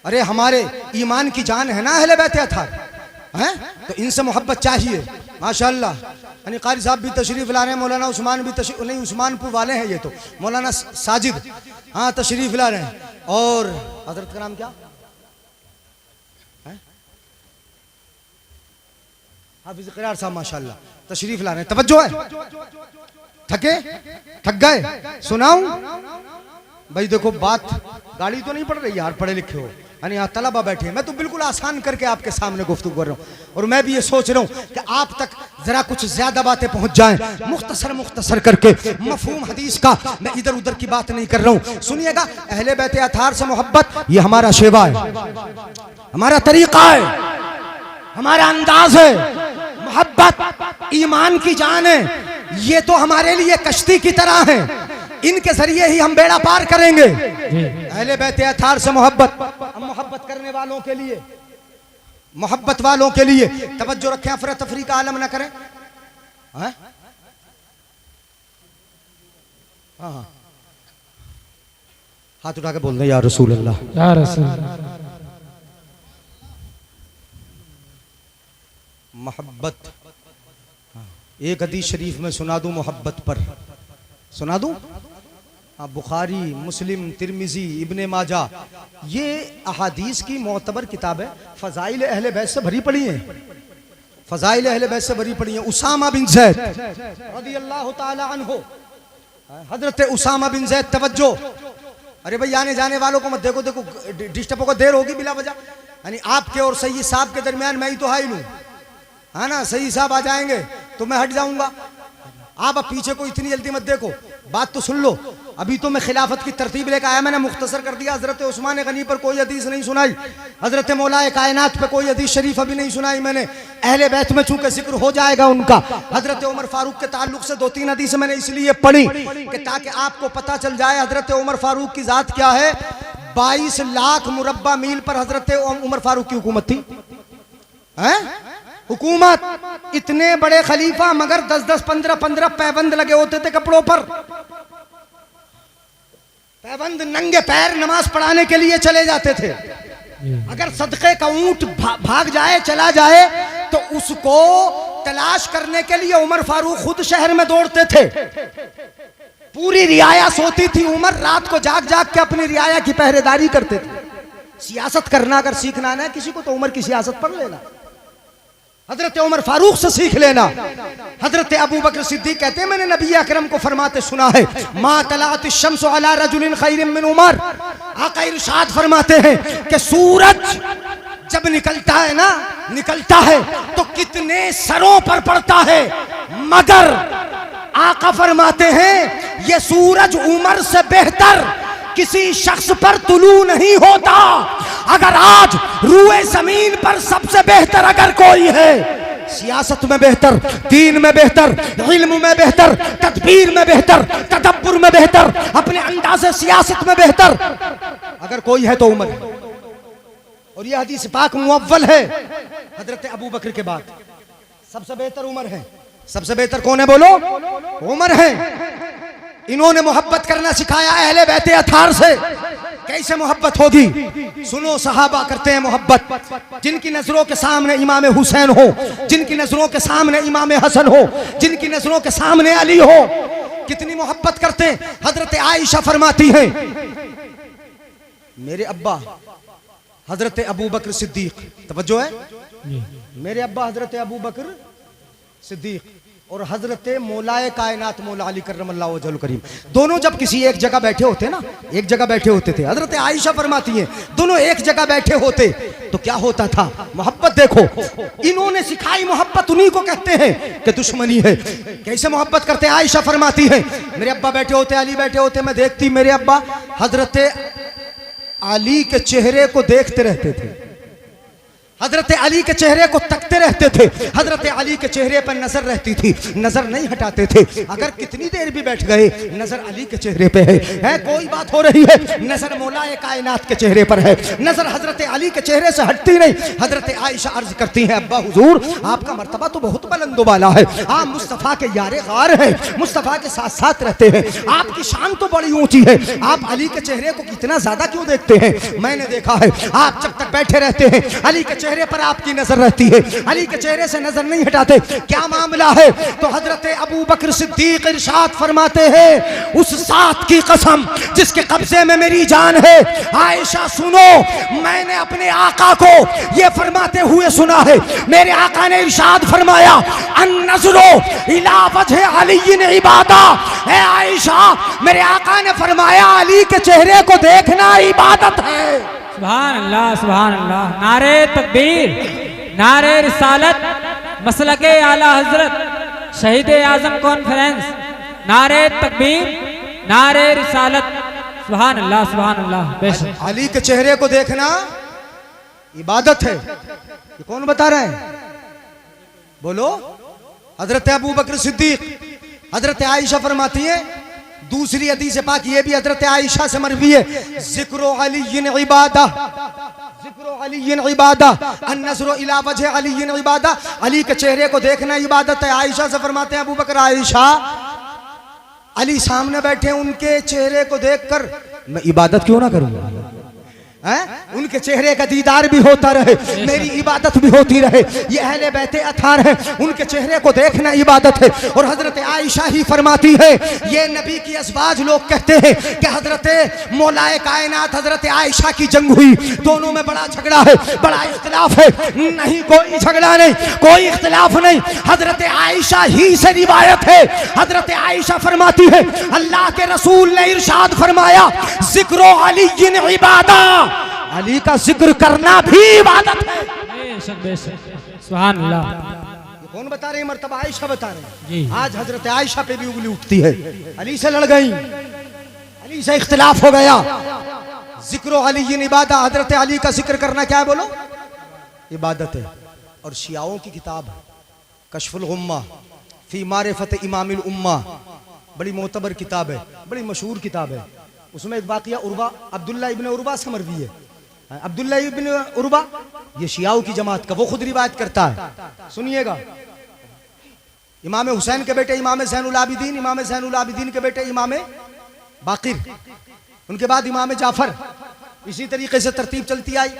अरे हमारे ईमान की जान है ना अहले बैत अथार हैं, तो इनसे मोहब्बत चाहिए माशाअल्लाह। यानी कारी साहब भी तशरीफ ला रहे हैं, मौलाना उस्मान भी तशरीफ, नहीं उस्मानपुर वाले हैं ये तो, मौलाना साजिद हाँ तशरीफ ला रहे हैं। और हजरत का नाम क्या है? हाफिज क़रार साहब माशाअल्लाह तशरीफ ला रहे हैं। तवज्जो है, थक गए? सुनाऊं भाई, देखो बात गाड़ी तो नहीं पड़ रही यार, पढ़े लिखे हो, यानी यहाँ तलबा बैठे हैं, मैं तो बिल्कुल आसान करके आपके सामने गुफ्तगू कर रहा हूँ। और मैं भी ये सोच रहा हूँ कि आप तक जरा कुछ ज्यादा बातें पहुंच जाएं, मुख्तसर करके मफहूम हदीस का, मैं इधर उधर की बात नहीं कर रहा हूँ। सुनिएगा, अहले बैत अथार से मोहब्बत ये हमारा शेवा है, हमारा तरीका है, हमारा अंदाज है। मोहब्बत ईमान की जान है, ये तो हमारे लिए कश्ती की तरह है, इनके जरिए ही हम बेड़ा पार करेंगे। अहले बैत अथार से मोहब्बत, हम मोहब्बत करने वालों के लिए, मोहब्बत वालों के लिए तवज्जो रखें, अफरा तफरी का आलम ना करें। हाँ हाँ, हाथ उठा के बोल रहे या रसूल अल्लाह, या रसूल अल्लाह। मोहब्बत, एक हदीस शरीफ में सुना दूं मोहब्बत पर, सुना दूं? हाँ, बुखारी, मुस्लिम, तिरमिजी, इब्ने माजा, ये अहादीस की मोतबर किताब है, फ़ज़ाइल अहले बैत से भरी पड़ी है, फ़ज़ाइल अहले बैत से भरी पड़ी है। उसामा बिन ज़ैद रज़ियल्लाहु ताला अन्हु, हजरत उसामा बिन ज़ैद, तवज्जो, अरे भाई आने जाने वालों को मत देखो, देखो डिस्टर्ब होगा, देर होगी बिला वजह, यानी आपके और सैयद साहब के दरमियान मैं ही तो हाइल हूँ, है ना? सैयद साहब आ जाएंगे तो मैं हट जाऊंगा, आप अब पीछे को इतनी जल्दी मत देखो, बात तो सुन लो। अभी तो मैं खिलाफत की तरतीब लेकर आया, मैंने मुख्तसर कर दिया, हजरत उस्मान गनी पर कोई हदीस नहीं सुनाई, हजरत मौलाए कायनात पे कोई हदीस शरीफ अभी नहीं सुनाई मैंने। अहले बैत में चूंकि जिक्र हो जाएगा उनका, हजरत उमर फारूक के ताल्लुक से 2-3 हदीस मैंने इसलिए पढ़ी कि ताकि आपको पता चल जाए हजरत उमर फारूक की जात क्या है। 22 लाख मुरब्बा मील पर हजरत उमर फारूक की हुकूमत थी, हैं? हुकूमत, इतने बड़े खलीफा, मगर 10-10, 15-15 पैबंद लगे होते थे कपड़ों पर, पैबंद, नंगे पैर नमाज पढ़ाने के लिए चले जाते थे। अगर सदक़े का ऊंट भाग जाए, चला जाए, तो उसको तलाश करने के लिए उमर फारूक खुद शहर में दौड़ते थे। पूरी रियाया सोती थी, उमर रात को जाग जाग के अपनी रियाया की पहरेदारी करते थे। सियासत करना अगर सीखना है किसी को, तो उमर की सियासत पढ़ लेना, हजरत उमर फारूक से सीख लेना। हजरत अबू बकर सिद्दीक कहते हैं, मैंने नबी अकरम को फरमाते सुना है, मा तलात शम्सु अला रजुलिन खैरिन मिन उमर, आका इरशाद फरमाते हैं कि सूरज जब निकलता है ना, निकलता है तो कितने सरों पर पड़ता है, मगर आका फरमाते हैं ये सूरज उमर से बेहतर किसी शख्स पर तुलू नहीं होता। अगर आज रूए जमीन पर सबसे बेहतर अगर कोई है, सियासत में बेहतर, दीन में बेहतर, इल्म में बेहतर, तदबीर में बेहतर, तदब्बुर में बेहतर, अपने अंदाज़े सियासत में बेहतर अगर कोई है तो उमर है। और यह हदीस पाक मुअव्वल है, हजरत अबू बकर के बाद सबसे बेहतर उमर है। सबसे बेहतर कौन है बोलो? उमर है। इन्होंने मोहब्बत करना सिखाया अहले बैत अथार से। कैसे मोहब्बत होगी? सुनो, सहाबा करते हैं मोहब्बत, जिनकी नजरों के सामने इमाम हुसैन हो, जिनकी नजरों के सामने इमाम हसन हो, जिनकी नजरों के सामने अली हो, कितनी मोहब्बत करते हैं। हजरत आयशा फरमाती हैं, मेरे अब्बा हजरत अबू बकर सिद्दीक, तवज्जो है, मेरे अब्बा हजरत अबू बकर सिद्दीक और हजरत मौलाए कायनात मौला अली कर्रमल्लाहु वजहुल करीम, दोनों जब किसी एक जगह बैठे होते ना, एक जगह बैठे होते थे। हजरत आयशा फरमाती हैं, दोनों एक जगह बैठे होते तो क्या होता था? मोहब्बत देखो, इन्होंने सिखाई मोहब्बत, उन्हीं को कहते हैं कि दुश्मनी है। कैसे मोहब्बत करते हैं? आयशा फरमाती है, मेरे अब्बा बैठे होते, अली बैठे होते, मैं देखती मेरे अब्बा हजरत अली के चेहरे को देखते रहते थे, हजरत अली के चेहरे को तकते रहते थे, हजरत अली के चेहरे पर नजर रहती थी, नजर नहीं हटाते थे। अगर कितनी देर भी बैठ गए नजर अली के चेहरे पे है कोई बात हो रही है नजर मौलाए कायनात के चेहरे पर है, नजर हजरत अली के चेहरे से हटती नहीं। हजरत आयशा अर्ज करती हैं, अब्बा हुजूर आपका मर्तबा तो बहुत बुलंद वाला है, आप मुस्तफ़ा के यारे गार हैं, मुस्तफ़ा के साथ साथ रहते हैं, आपकी शान तो बड़ी ऊंची है, आप अली के चेहरे को कितना ज्यादा क्यों देखते हैं? मैंने देखा है आप जब तक बैठे रहते हैं अली के चेहरे पर आपकी नजर रहती है, अली के चेहरे से नजर नहीं हटाते। क्या मामला है? तो हजरत अबू बकर सिद्दीक इरशाद फरमाते हैं, उस साथ की कसम जिसके कब्जे में मेरी जान है, आयशा सुनो, मैंने अपने आका को ये फरमाते हुए सुना है, मेरे आका ने इरशाद फरमाया, अन्नज़रो इला वजह अली इबादा। है आयशा, मेरे आका ने फरमाया अली के चेहरे को देखना इबादत है। सुभान अल्लाह, सुभान अल्लाह। नारे तकबीर, नारे रिसालत, मसलके आला हजरत शहीद आजम कॉन्फ्रेंस, नारे तकबीर, नारे रिसालत। सुभान अल्लाह, सुभान अल्लाह। बेशक अली के चेहरे को देखना इबादत है। ये कौन बता रहे हैं? बोलो। हजरत अबू बकर सिद्दीक, हजरत आयशा फरमाती है, दूसरी हदीस पाक ये भी हजरत आयशा से मरवी है, जिक्रो अलीय्यिन इबादा, जिक्रो अलीय्यिन इबादा, अन्नज़रो इला वजह अलीय्यिन इबादा। अली के चेहरे को देखना इबादत है। आयशा से फरमाते हैं अबू बकर, आयशा अली सामने बैठे, उनके चेहरे को देखकर मैं इबादत क्यों ना करूंगा? उनके चेहरे का दीदार भी होता रहे, मेरी इबादत भी होती रहे। ये अहले बैते अथार हैं, उनके चेहरे को देखना इबादत है। और हजरत आयशा ही फरमाती है, ये नबी की अज़वाज लोग कहते हैं कि हजरत मौलाए कायनात हजरत आयशा की जंग हुई, दोनों में बड़ा झगड़ा है, बड़ा इख्तिलाफ है। नहीं, कोई झगड़ा नहीं, कोई इख्तिलाफ नहीं, हजरत आयशा ही से रिवायत है। हजरत आयशा फरमाती है, अल्लाह के रसूल ने इरशाद फरमाया, जिक्रो अलीय्यिन इबादा, अली का जिक्र करना भी इबादत है। बेशक, बेशक। सुभान अल्लाह। ये कौन बता रहे हैं? मर्तबा आयशा बता रहे हैं। आज हजरत आयशा पे भी उंगली उठती है, अली से लड़ गई, अली से इख्तिलाफ हो गया। जिक्रो अलीय्यिन इबादा, हजरत अली का जिक्र करना क्या है? बोलो, इबादत है। और शियाओं की किताब कश्फुल गुम्मा फी मारिफत इमामिल उम्मा, बड़ी मोतबर किताब है, बड़ी मशहूर किताब है। उसमें एक वाक़या उर्वा, अब्दुल्ला इब्न उर्वा से मरवी है। अब्दुल्ला इब्न उर्वा ये शियाओं की जमात का, वो खुद रिवायत करता है, सुनिएगा। इमाम हुसैन के बेटे इमाम ज़ैनुल आबिदीन, इमाम ज़ैनुल आबिदीन के बेटे इमाम बाकिर, उनके बाद इमाम जाफर, इसी तरीके से तरतीब चलती आई।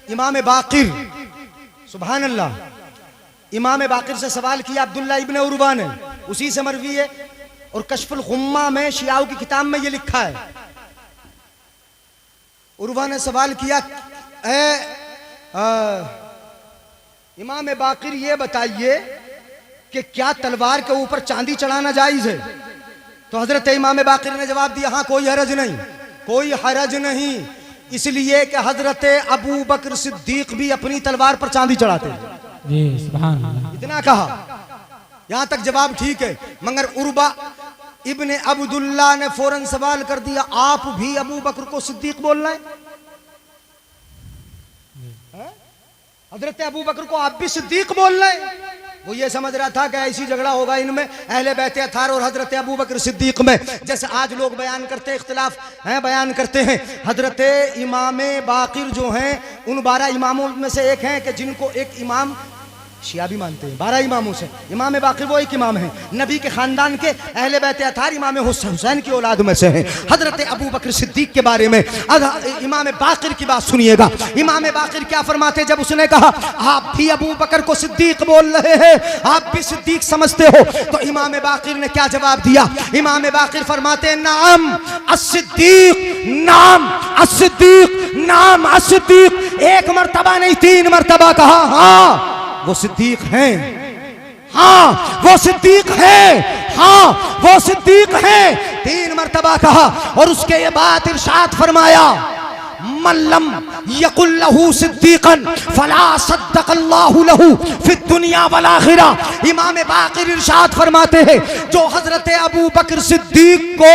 इमाम बाकिर, सुभान अल्लाह, इमाम बाकिर से सवाल किया अब्दुल्ला इब्न उर्वा ने, उसी से मरवी है। और कश्फुल गुम्मा में शियाओं की किताब में ये लिखा है, उर्वा ने सवाल किया, इमाम बाकिर ये बताइए कि क्या तलवार के ऊपर चांदी चढ़ाना जायज है? तो हजरत इमाम बाकिर ने जवाब दिया, हाँ कोई हरज नहीं, कोई हरज नहीं, इसलिए कि हजरत अबू बकर सिद्दीक भी अपनी तलवार पर चांदी चढ़ाते हैं। जी सुभान अल्लाह। इतना कहा, यहां तक जवाब ठीक है। मगर उर्वा इब्ने अब्दुल्ला ने फौरन सवाल कर दिया, आप भी अबू बकर को सिद्दीक बोल रहे हैं? हजरत अबू बकर को आप भी सिद्दीक बोल रहे हैं? वो ये समझ रहा था कि ऐसी झगड़ा होगा इनमें अहले बैत अथार और हजरत अबू बकर सिद्दीक में, जैसे आज लोग बयान करते हैं, इख्तिलाफ हैं बयान करते हैं। हजरत इमाम बाकिर जो हैं उन 12 इमामों में से एक हैं कि जिनको एक इमाम शिया भी मानते हैं। 12 इमामों से इमाम बाकिर वो एक इमाम है, नबी के खानदान के अहले बैत अथार इमाम हुसैन की औलाद में से हैं। हजरत अबू बकर सिद्दीक के बारे में इमाम बाकिर की बात सुनिएगा। इमाम बाकिर क्या फरमाते, जब उसने कहा आप भी अबू बकर को सिद्दीक बोल रहे हैं, आप भी सिद्दीक समझते हो, तो इमाम बाकिर ने क्या जवाब दिया? इमाम बाकिर फरमाते हैं, नाम अस्सिद्दीक, नाम अस्सिद्दीक, नाम अस्सिद्दीक। एक मर्तबा नहीं 3 मर्तबा कहा, हाँ वो सिद्दीक हैं, हाँ वो सिद्दीक हैं, हाँ वो सिद्दीक हैं। 3 मर्तबा कहा और उसके ये बात इरशाद फरमाया, मल्लम यकुल लहू सिद्दीकन फला सद्दक़ल्लाहु लहू फिद दुनिया वल आखिरा। इमाम बाकिर इरशाद फरमाते हैं, जो हजरत अबू बकर सिद्दीक को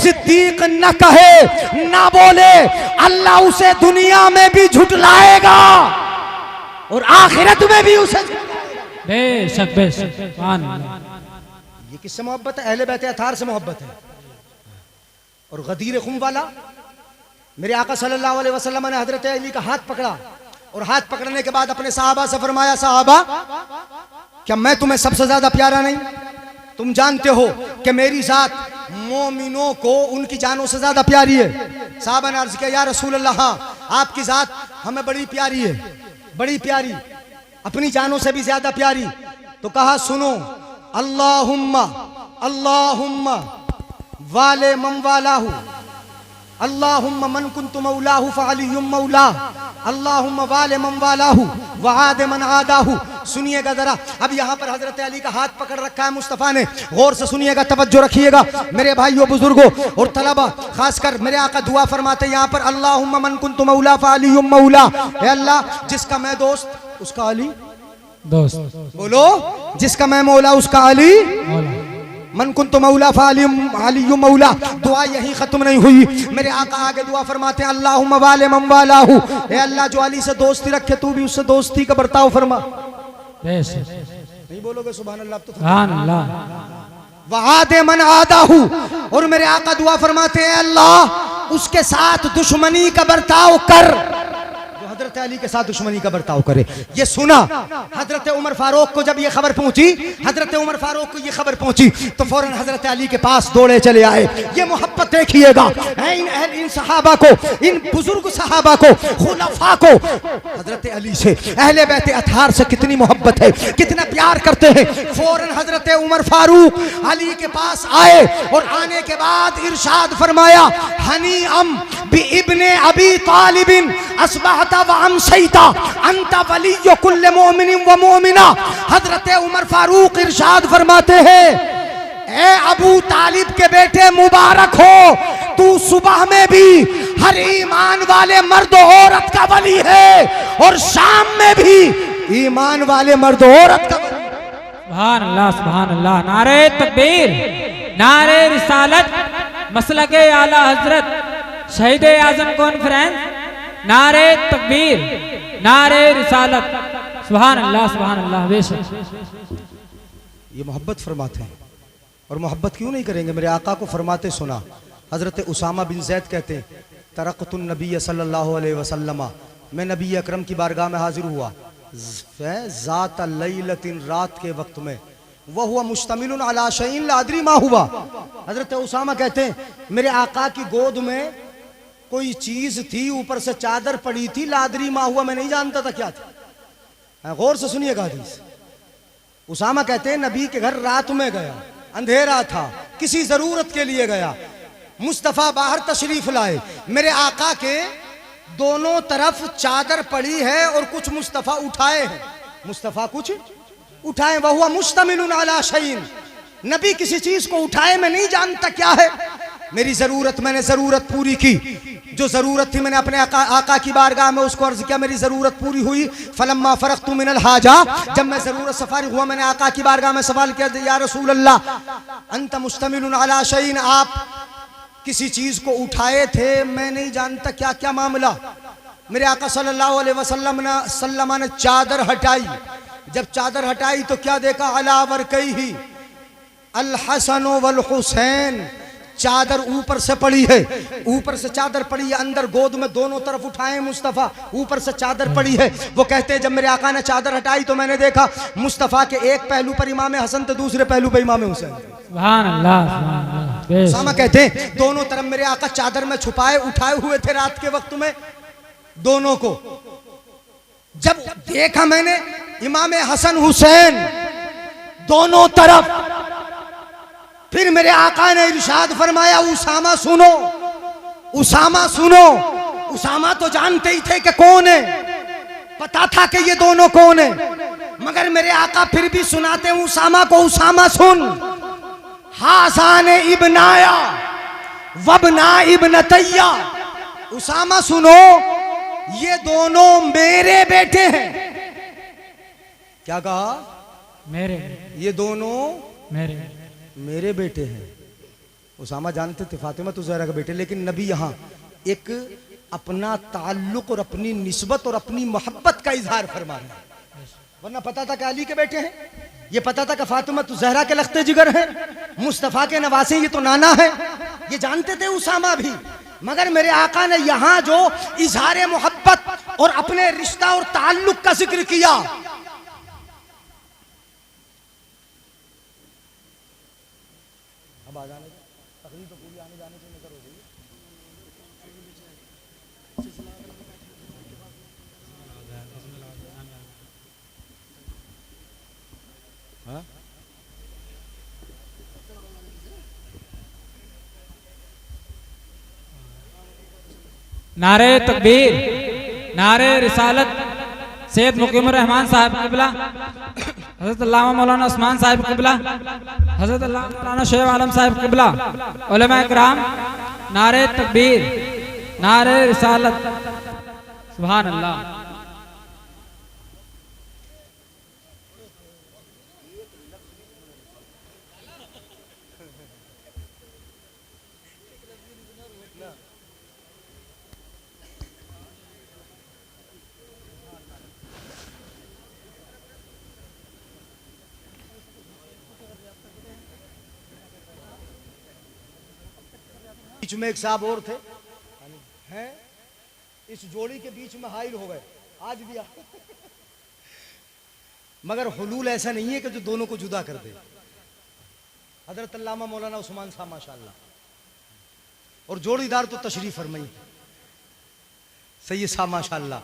सिद्दीक न कहे, न बोले, अल्लाह उसे दुनिया में भी झुटलाएगा। और आखिरत में भी उसे बेशक बेशक सुभान अल्लाह। ये किससे मोहब्बत है? अहले बैत अतार से मोहब्बत है। और गदीर खुम वाला, मेरे आका सल्लल्लाहु अलैहि वसल्लम ने हजरत अली का हाथ पकड़ा और हाथ पकड़ने के बाद अपने साहबा से फरमाया, साहबा क्या मैं तुम्हें सबसे ज्यादा प्यारा नहीं? तुम जानते हो कि मेरी जात मोमिनों को उनकी जानों से ज्यादा प्यारी है। साहबा ने अर्ज किया, या रसूल अल्लाह, हाँ आपकी जात हमें बड़ी प्यारी है, बड़ी प्यारी, अपनी जानों से भी ज्यादा प्यारी। तो कहा, सुनो, अल्लाहुम्मा अल्लाहुम्मा वाले मम वालाहु, अल्लाहुम्मा मन कुन्तु मौलाहु फअलियुम मौला, अल्लाहुम्मा वाले मम वालाहु वआद मन आदाहु। सुनिएगा जरा, अब यहाँ पर हजरत अली का हाथ पकड़ रखा है मुस्तफ़ा ने, गौर से सुनिएगा, तवज्जो रखिएगा मेरे भाइयों, बुजुर्गों और तलबा, खासकर मेरे आका दुआ फरमाते यहाँ पर, अल्लाहुम्मा मन कुन्तु मौला फअलियुम मौला। ए अल्लाह, जिसका मैं दोस्त उसका अली दोस्त, बोलो, जिसका मैं मौला उसका अली मौला। मन कुन्तु मौला फअलियुम मौला। दुआ यही खत्म नहीं हुई, मेरे आका आगे दुआ फरमाते हैं, अल्लाहुम्मा वाले मम वालाहु, ए अल्लाह जो अली से दोस्ती रखे तू भी उससे दोस्ती का बर्ताव फरमा। नहीं बोलोगे सुभान अल्लाह? तो सुभान अल्लाह। वआदे मन आदाहु, और मेरे आका दुआ फरमाते हैं, अल्लाह उसके साथ दुश्मनी का बर्ताव कर, जो हजरत अली के साथ दुश्मनी का बर्ताव करे। ये सुना हजरत उमर फारूक को, जब ये खबर पहुंची, हजरत उमर फारूक को ये खबर पहुंची तो फौरन हजरत अली के पास दौड़े चले आए। ये मोहब्बत देखिएगा इन सहाबा को, इन बुजुर्ग सहाबा को, खुलफा को हजरत अली से, अहले बैत अतार से कितनी मोहब्बत है, कितना प्यार करते हैं। फौरन हजरत उमर फारूक अली के पास आए और आने के बाद इरशाद फरमाया, हनी अम बि इब्ने अबी तालिबिन अस्बहता व अमसैता अंता वलिय्यु कुल्ल मोमिनिन व मोमिना। हजरत उमर फारूक इरशाद फरमाते हैं, ए अबू तालिब के बेटे मुबारक हो, तू सुबह में भी हर ईमान वाले मर्द औरत का वली है और शाम में भी ईमान वाले मर्द औरत का वली। सुभान अल्लाह सुभान अल्लाह। नारे तकबीर, नारे रिसालत, मसलके आला हजरत, शहीद आजम कॉन्फ्रेंस, नारे तकबीर, नारे रिसालत, सुभान अल्लाह सुभान अल्लाह। बेशक ये मोहब्बत फरमाते हैं, और मोहब्बत क्यों नहीं करेंगे? मेरे आका को फरमाते सुना, हजरत उसामा बिन जैद कहते हैं, तरक़तुन नबी सल्लल्लाहु अलैहि वसल्लम, मैं नबी अकरम की बारगाह में हाजिर हुआ, ज़ात लैलतिन, रात के वक्त में, वह हुआ मुश्तमिलुन अला शैइन ला अदरी मा हुआ। हजरत उसामा कहते हैं, मेरे आका की गोद में कोई चीज थी, ऊपर से चादर पड़ी थी, लादरी मा हुआ, मैं नहीं जानता था क्या था। गौर से सुनिएगा हदीस। उसामा कहते हैं, नबी के घर रात में गया, अंधेरा था, किसी जरूरत के लिए गया, मुस्तफ़ा बाहर तशरीफ लाए, मेरे आका के दोनों तरफ चादर पड़ी है और कुछ मुस्तफ़ा उठाए हैं, मुस्तफ़ा कुछ उठाए, वह हुआ मुश्तमिलुन अला शैइन, नबी किसी चीज को उठाए, मैं नहीं जानता क्या है, मेरी जरूरत, मैंने जरूरत पूरी की, जो जरूरत थी मैंने अपने आका की बारगाह में उसको अर्ज किया, मेरी जरूरत पूरी हुई। फलम्मा फरग़तु मिनल हाजा, जब मैं जरूरत से फारिग हुआ, मैंने आका की बारगाह में सवाल किया, या रसूल अल्लाह, अंत मुश्तमिलुन अला शैइन, आप किसी चीज को उठाए थे, मैं नहीं जानता क्या क्या मामला। मेरे आका सल्लल्लाहु अलैहि वसल्लम ने चादर हटाई, जब चादर हटाई तो क्या देखा, अला वरकैही अल हसन वल हुसैन, चादर ऊपर से पड़ी है, ऊपर से चादर पड़ी है, अंदर गोद में दोनों तरफ उठाए मुस्तफ़ा, ऊपर से चादर पड़ी है। वो कहते हैं, जब मेरे आका ने चादर हटाई तो मैंने देखा मुस्तफ़ा के एक पहलू पर इमाम हसन तो दूसरे पहलू पर इमाम हुसैन। सुभान अल्लाह। उसामा कहते हैं, दोनों तरफ मेरे आका चादर में छुपाए उठाए हुए थे रात के वक्त में दोनों को। जब देखा मैंने इमाम हसन हुसैन दोनों तरफ, फिर मेरे आका ने इरशाद फरमाया, उसामा सुनो, उसामा सुनो। उसामा तो जानते ही थे कि कौन है, पता था कि ये दोनों कौन है, मगर मेरे आका फिर भी सुनाते हैं उसामा को, उसामा सुन, हासान इब्नाया वबना इब्नतैया, उसामा सुनो, ये दोनों मेरे बेटे हैं। क्या कहा? मेरे, ये दोनों मेरे बेटे हैं। उसामा जानते थे फातिमा तो ज़हरा के बेटे, लेकिन नबी यहाँ एक अपना ताल्लुक और अपनी निस्बत और अपनी मोहब्बत का इजहार फरमा रहे हैं। वरना पता था कि अली के बेटे हैं, ये पता था कि फातिमा तो जहरा के लख्ते जिगर हैं, मुस्तफ़ा के नवासे ये तो नाना है, ये जानते थे उसामा भी। मगर मेरे आका ने यहां जो इजहार मोहब्बत और अपने रिश्ता और ताल्लुक का जिक्र किया, अब आ जाने तकरीर तो पूरी आने जाने से नजर हो गई। हाँ? नारे तकबीर, नारे रिसालत, सैयद मुकीमुर रहमान साहब क़िबला, हज़रत अल्लामा मौलाना उस्मान साहब क़िबला, हज़रत अल्लामा मौलाना शेख आलम साहब क़िबला, उलमा इकराम, नारे तकबीर, नारे रिसालत, सुभान अल्लाह। बीच में एक साहब और थे हैं, इस जोड़ी के बीच में हाइल हो गए आज भी मगर हुलूल ऐसा नहीं है कि जो दोनों को जुदा कर दे। हजरत अल्लामा मौलाना उस्मान साहब माशाल्लाह, और जोड़ीदार तो तशरीफ फरमाई सैयद साहब माशाल्लाह,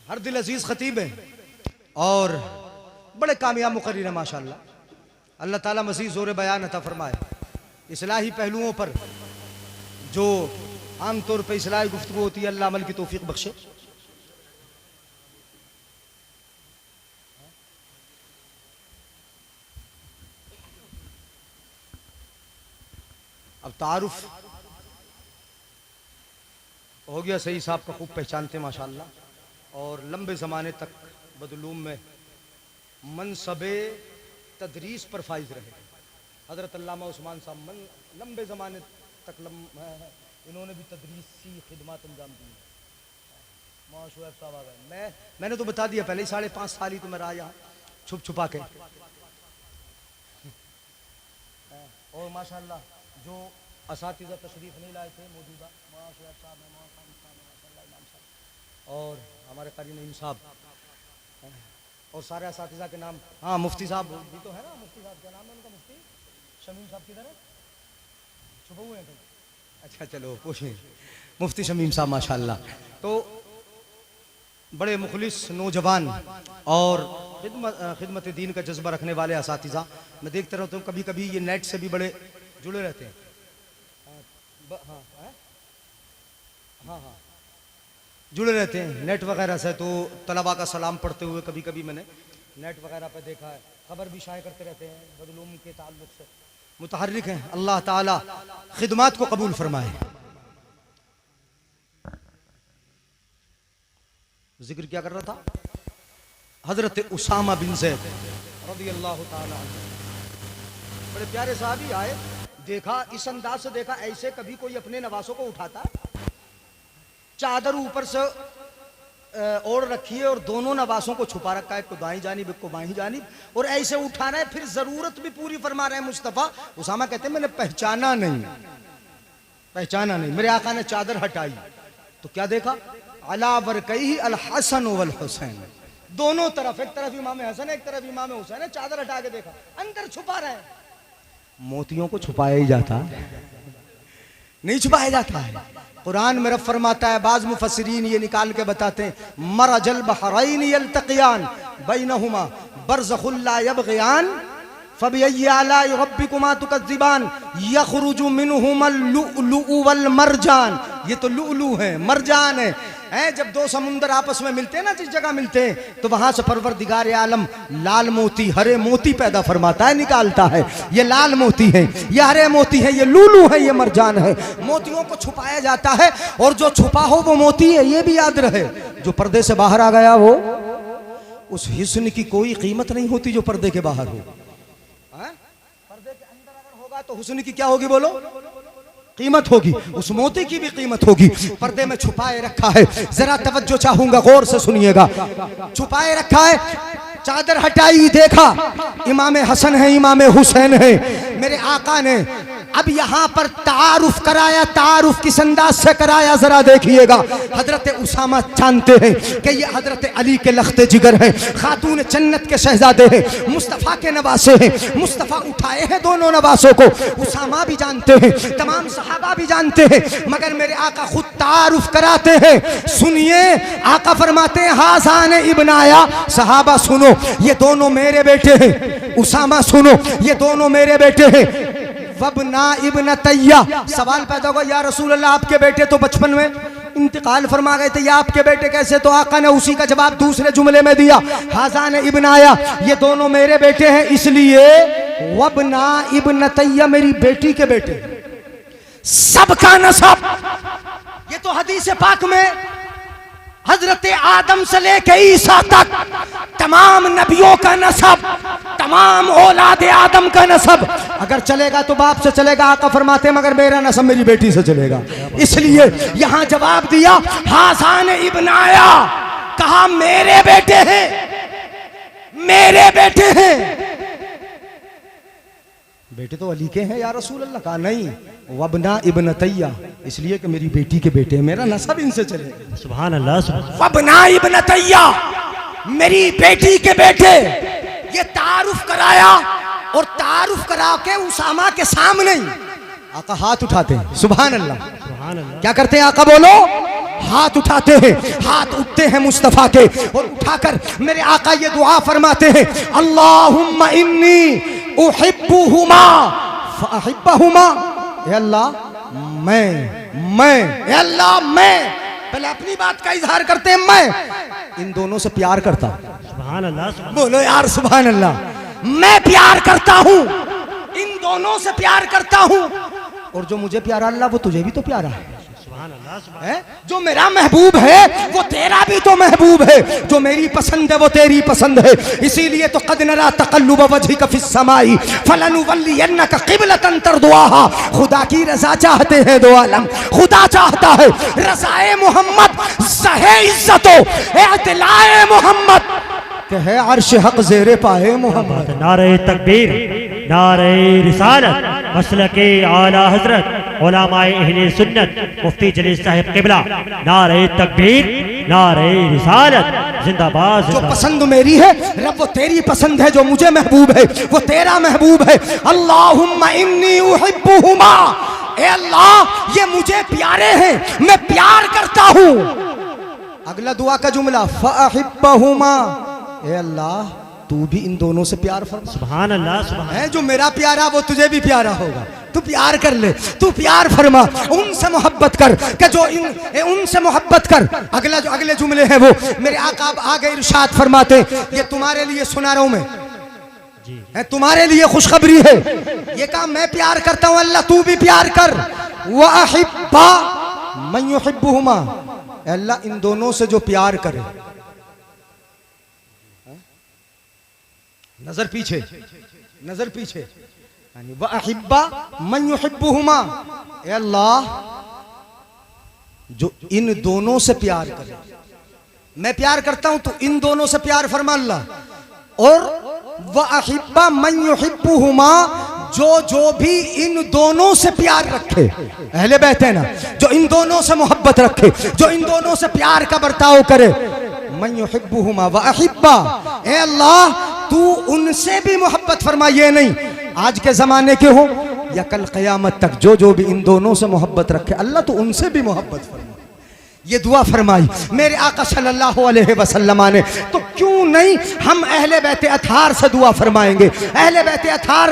हर दिल अजीज खतीब हैं और बड़े कामयाब मुकर्रिर हैं माशाल्लाह। अल्लाह ताला मज़ीद ज़ोर बयान अता फरमाए, इस्लाही पहलुओं पर जो आमतौर पर इस्लाही गुफ्तगू होती है, अल्लाह अमल की तौफीक बख्शे। अब तारुफ हो गया, सही साहब का खूब पहचानते माशाल्लाह, और लंबे ज़माने तक बदलूम में मनसबे तदरीस पर फाइज रहे। हज़रत अल्लामा उस्मान साहब लंबे ज़माने तक इन्होंने भी तदरीसी खिदमत अंजाम दी। शुएब साहब आ गए, मैंने तो बता दिया पहले ही, 5.5 साल ही तो मैं रहा यहाँ छुप छुपा के। और माशाल्लाह जो असातिज़ा तशरीफ नहीं लाए थे मौजूदा, शुएब साहब और हमारे कारी नईम साहब और सारे असातिज़ा के नाम, हाँ मुफ्ती साहब भी तो है ना, मुफ्ती साहब क्या नाम है उनका, मुफ्ती शमीम साहब किधर है, छुपे हुए हैं। अच्छा चलो पूछिए, मुफ्ती शमीम साहब माशाल्लाह, तो बड़े मुखलिस नौजवान और खिदमत दीन का जज्बा रखने वाले असातिज़ा। मैं देखता रहता हूँ, कभी कभी ये नेट से भी बड़े जुड़े रहते हैं। हाँ हाँ हाँ जुड़े रहते हैं नेट वगैरह से, तो तलबा का सलाम पढ़ते हुए कभी कभी मैंने नेट वगैरह पर देखा है, खबर भी शाये करते रहते हैं, बदलूम के ताल्लुक से मुतहर्रिक हैं। अल्लाह ताला खिदमत को कबूल फरमाए। जिक्र क्या कर रहा था, हजरत उसामा बिन ज़ैद रज़ियल्लाहु ताला अन्हु, बड़े प्यारे साहबी आए, देखा इस अंदाज से देखा, ऐसे कभी कोई अपने नवासों को उठाता, चादर ऊपर से ओढ़ रखी है और दोनों नवासों को छुपा रखा है, एक को दाईं जानिब एक को बाईं जानिब, और ऐसे उठा रहे हैं, फिर जरूरत भी पूरी फरमा रहे हैं मुस्तफ़ा। उसामा कहते हैं मैंने पहचाना नहीं, मेरे आका ने चादर हटाई तो क्या देखा, अला वरकैहि अल हसन वल हुसैन, दोनों तरफ, एक तरफ इमाम हसन एक तरफ इमाम हुसैन है, चादर हटा के देखा, अंदर छुपा रहे हैं। मोतियों को छुपाया ही जाता नहीं, छुपाया जाता है। कुरान में रब फरमाता है, बाज़ मुफस्सिरीन ये निकाल के बताते हैं, मरजल बहरैन यल्तक़ियान बैनहुमा बरज़ख़ुन ला यबग़ियान फ़बिअय्यि आलाइ रब्बिकुमा तुकज़्ज़िबान यख़रुजु मिनहुमल लुअलुअ वल मरजान। ये तो लुअलु है, मरजान है, जब दो समुंदर आपस में मिलते हैं ना, जिस जगह मिलते हैं, तो वहां से परवरदिगार आलम लाल मोती, हरे मोती पैदा फरमाता है, निकालता है। ये लाल मोती है, ये हरे मोती है, ये लुलु है, ये मरजान है। मोतियों को छुपाया जाता है, और जो छुपा हो वो मोती है, ये भी याद रहे। जो पर्दे से बाहर आ गया हो, उस हिस्न की कोई कीमत नहीं होती जो पर्दे के बाहर हो। पर्दे के अंदर अगर होगा तो हुस्न की क्या होगी, बोलो, कीमत होगी, उस मोती की भी कीमत होगी। पर्दे में छुपाए रखा है, जरा तवज्जो चाहूंगा, गौर से सुनिएगा। छुपाए रखा है, चादर हटाई, देखा इमाम हसन है, इमाम हुसैन है, मेरे आका ने अब यहाँ पर तारुफ कराया। तारुफ किस अंदाज से कराया जरा देखिएगा। हजरत उसामा जानते हैं कि ये हजरत अली के लख्ते जिगर हैं, खातून जन्नत के शहजादे हैं, मुस्तफ़ा के नवासे हैं। मुस्तफ़ा उठाए हैं दोनों नवासों को, उसामा भी जानते हैं, तमाम सहाबा भी जानते हैं, मगर मेरे आका खुद तारुफ कराते हैं। सुनिए, आका फरमाते हैं हासान इब्न आया, सहाबा सुनो ये दोनों मेरे बेटे हैं। उसामा सुनो ये दोनों मेरे बेटे हैं। वबना इब्न तैया, सवाल पैदा होगा या रसूल अल्लाह आपके बेटे तो बचपन में इंतकाल फरमा गए थे, या आपके बेटे कैसे? तो आका ने उसी का जवाब दूसरे जुमले में दिया, हासान इब्न आया, ये दोनों मेरे बेटे हैं, इसलिए वबना इब्न तैया मेरी बेटी के बेटे, सबका नसब। ये तो हदीस पाक में हजरत आदम से लेके ईसा तक तमाम नबियों का नसब, तमाम औलाद आदम का नसब अगर चलेगा तो बाप से चलेगा। आका फरमाते मगर मेरा नसब मेरी बेटी से चलेगा। इसलिए यहां जवाब दिया हासान इब्न आया, कहा मेरे बेटे हैं, मेरे बेटे हैं। बेटे तो अली के हैं या रसूल अल्लाह? कहा नहीं, वबना इब्न तैया, इसलिए कि मेरी बेटी के बेटे हैं, मेरा नसब इनसे चलेगा। सुभान अल्लाह। वबना इब्न तैया, मेरी बेटी के बेटे। ये तारुफ कराया और तारुफ करा के उसामा के सामने आका हाथ उठाते हैं। सुभान अल्लाह। क्या करते हैं आका बोलो? हाथ उठाते हैं, हाथ उठते हैं मुस्तफा के, और उठाकर मेरे आका ये दुआ फरमाते हैं, अल्लाहुम्मा इन्नी उहिब्बुहुमा फअहिब्बहुमा। ए अल्लाह मैं, ए अल्लाह मैं, पहले अपनी बात का इजहार करते हैं, मैं इन दोनों से प्यार करता हूं। सुभान अल्लाह। बोलो यार सुभान अल्लाह। मैं प्यार करता हूं, इन दोनों से प्यार करता हूं, और जो मुझे प्यारा अल्लाह वो तुझे भी तो प्यारा है। है? जो मेरा महबूब है वो तेरा भी तो महबूब है, जो मेरी पसंद है वो तेरी पसंद है। इसीलिए तो कद नरा तक़ल्लुब वजहिका फिस समाई फलनुवल्लियन्नका क़िबलतन तर्दुहा। खुदा की रजा चाहते हैं दो आलम, खुदा चाहता है रज़ाए मोहम्मद, ज़हे इज्जतो इत्लाए मोहम्मद, के है अर्श हक ज़ेरे पाए मोहम्मद। नारे तकबीर, नारे रिसालत, मसलके आला हजरत उलमाए अहले सुन्नत मुफ्ती जलील साहिब किबला, नारे तकबीर, नारे रिसालत, जिंदाबाद। जो पसंद मेरी है रब वो तेरी पसंद है, जो मुझे महबूब है वो तेरा महबूब है। अल्लाहुम्मा इन्नी उहिब्बुहुमा, ए अल्लाह ये मुझे प्यारे हैं, मैं प्यार करता हूँ। अगला दुआ का जुमला फअहिब्बहुमा, ए अल्लाह तू भी इन दोनों से प्यार फरमा। सुभान अल्लाह। सुभान है जो मेरा प्यारा वो तुझे भी प्यारा होगा, तू प्यार कर ले, तू प्यार फरमा, उनसे मोहब्बत कर कि जो उनसे मोहब्बत कर। अगले जुमले हैं वो मेरे आका आगे इरशाद फरमाते, ये तुम्हारे लिए सुना रहा हूं मैं, है तुम्हारे लिए खुशखबरी है। ये काम मैं प्यार करता हूं, अल्लाह तू भी प्यार कर। व अहिब्बा मन युहिब्बुहुमा, अल्लाह इन दोनों से जो प्यार करे, नजर पीछे, नजर पीछे, व अहिब्बा मन युहिब्बुहुमा, ए अल्लाह जो इन दोनों से प्यार करे, मैं प्यार करता हूं तो इन दोनों से प्यार फरमा अल्लाह। और व अहिब्बा मन युहिब्बुहुमा, जो भी इन दोनों से प्यार रखे, अहले बैत है ना, जो इन दोनों से मोहब्बत रखे, जो इन दोनों से प्यार का बर्ताव करे, मन युहिब्बुहुमा व अहिब्बा, ए अल्लाह तू उनसे भी मोहब्बत फरमा। ये नहीं आज के जमाने के हो या कल क़यामत तक, जो भी इन दोनों से मोहब्बत रखे अल्लाह तो उनसे भी मोहब्बत फरमा। ये दुआ फरमाई मेरे आका सल्लल्लाहु अलैहि वसल्लम ने, तो क्यों नहीं हम अहले बैते अथार से दुआ फरमाएंगे, अहले बैते अथार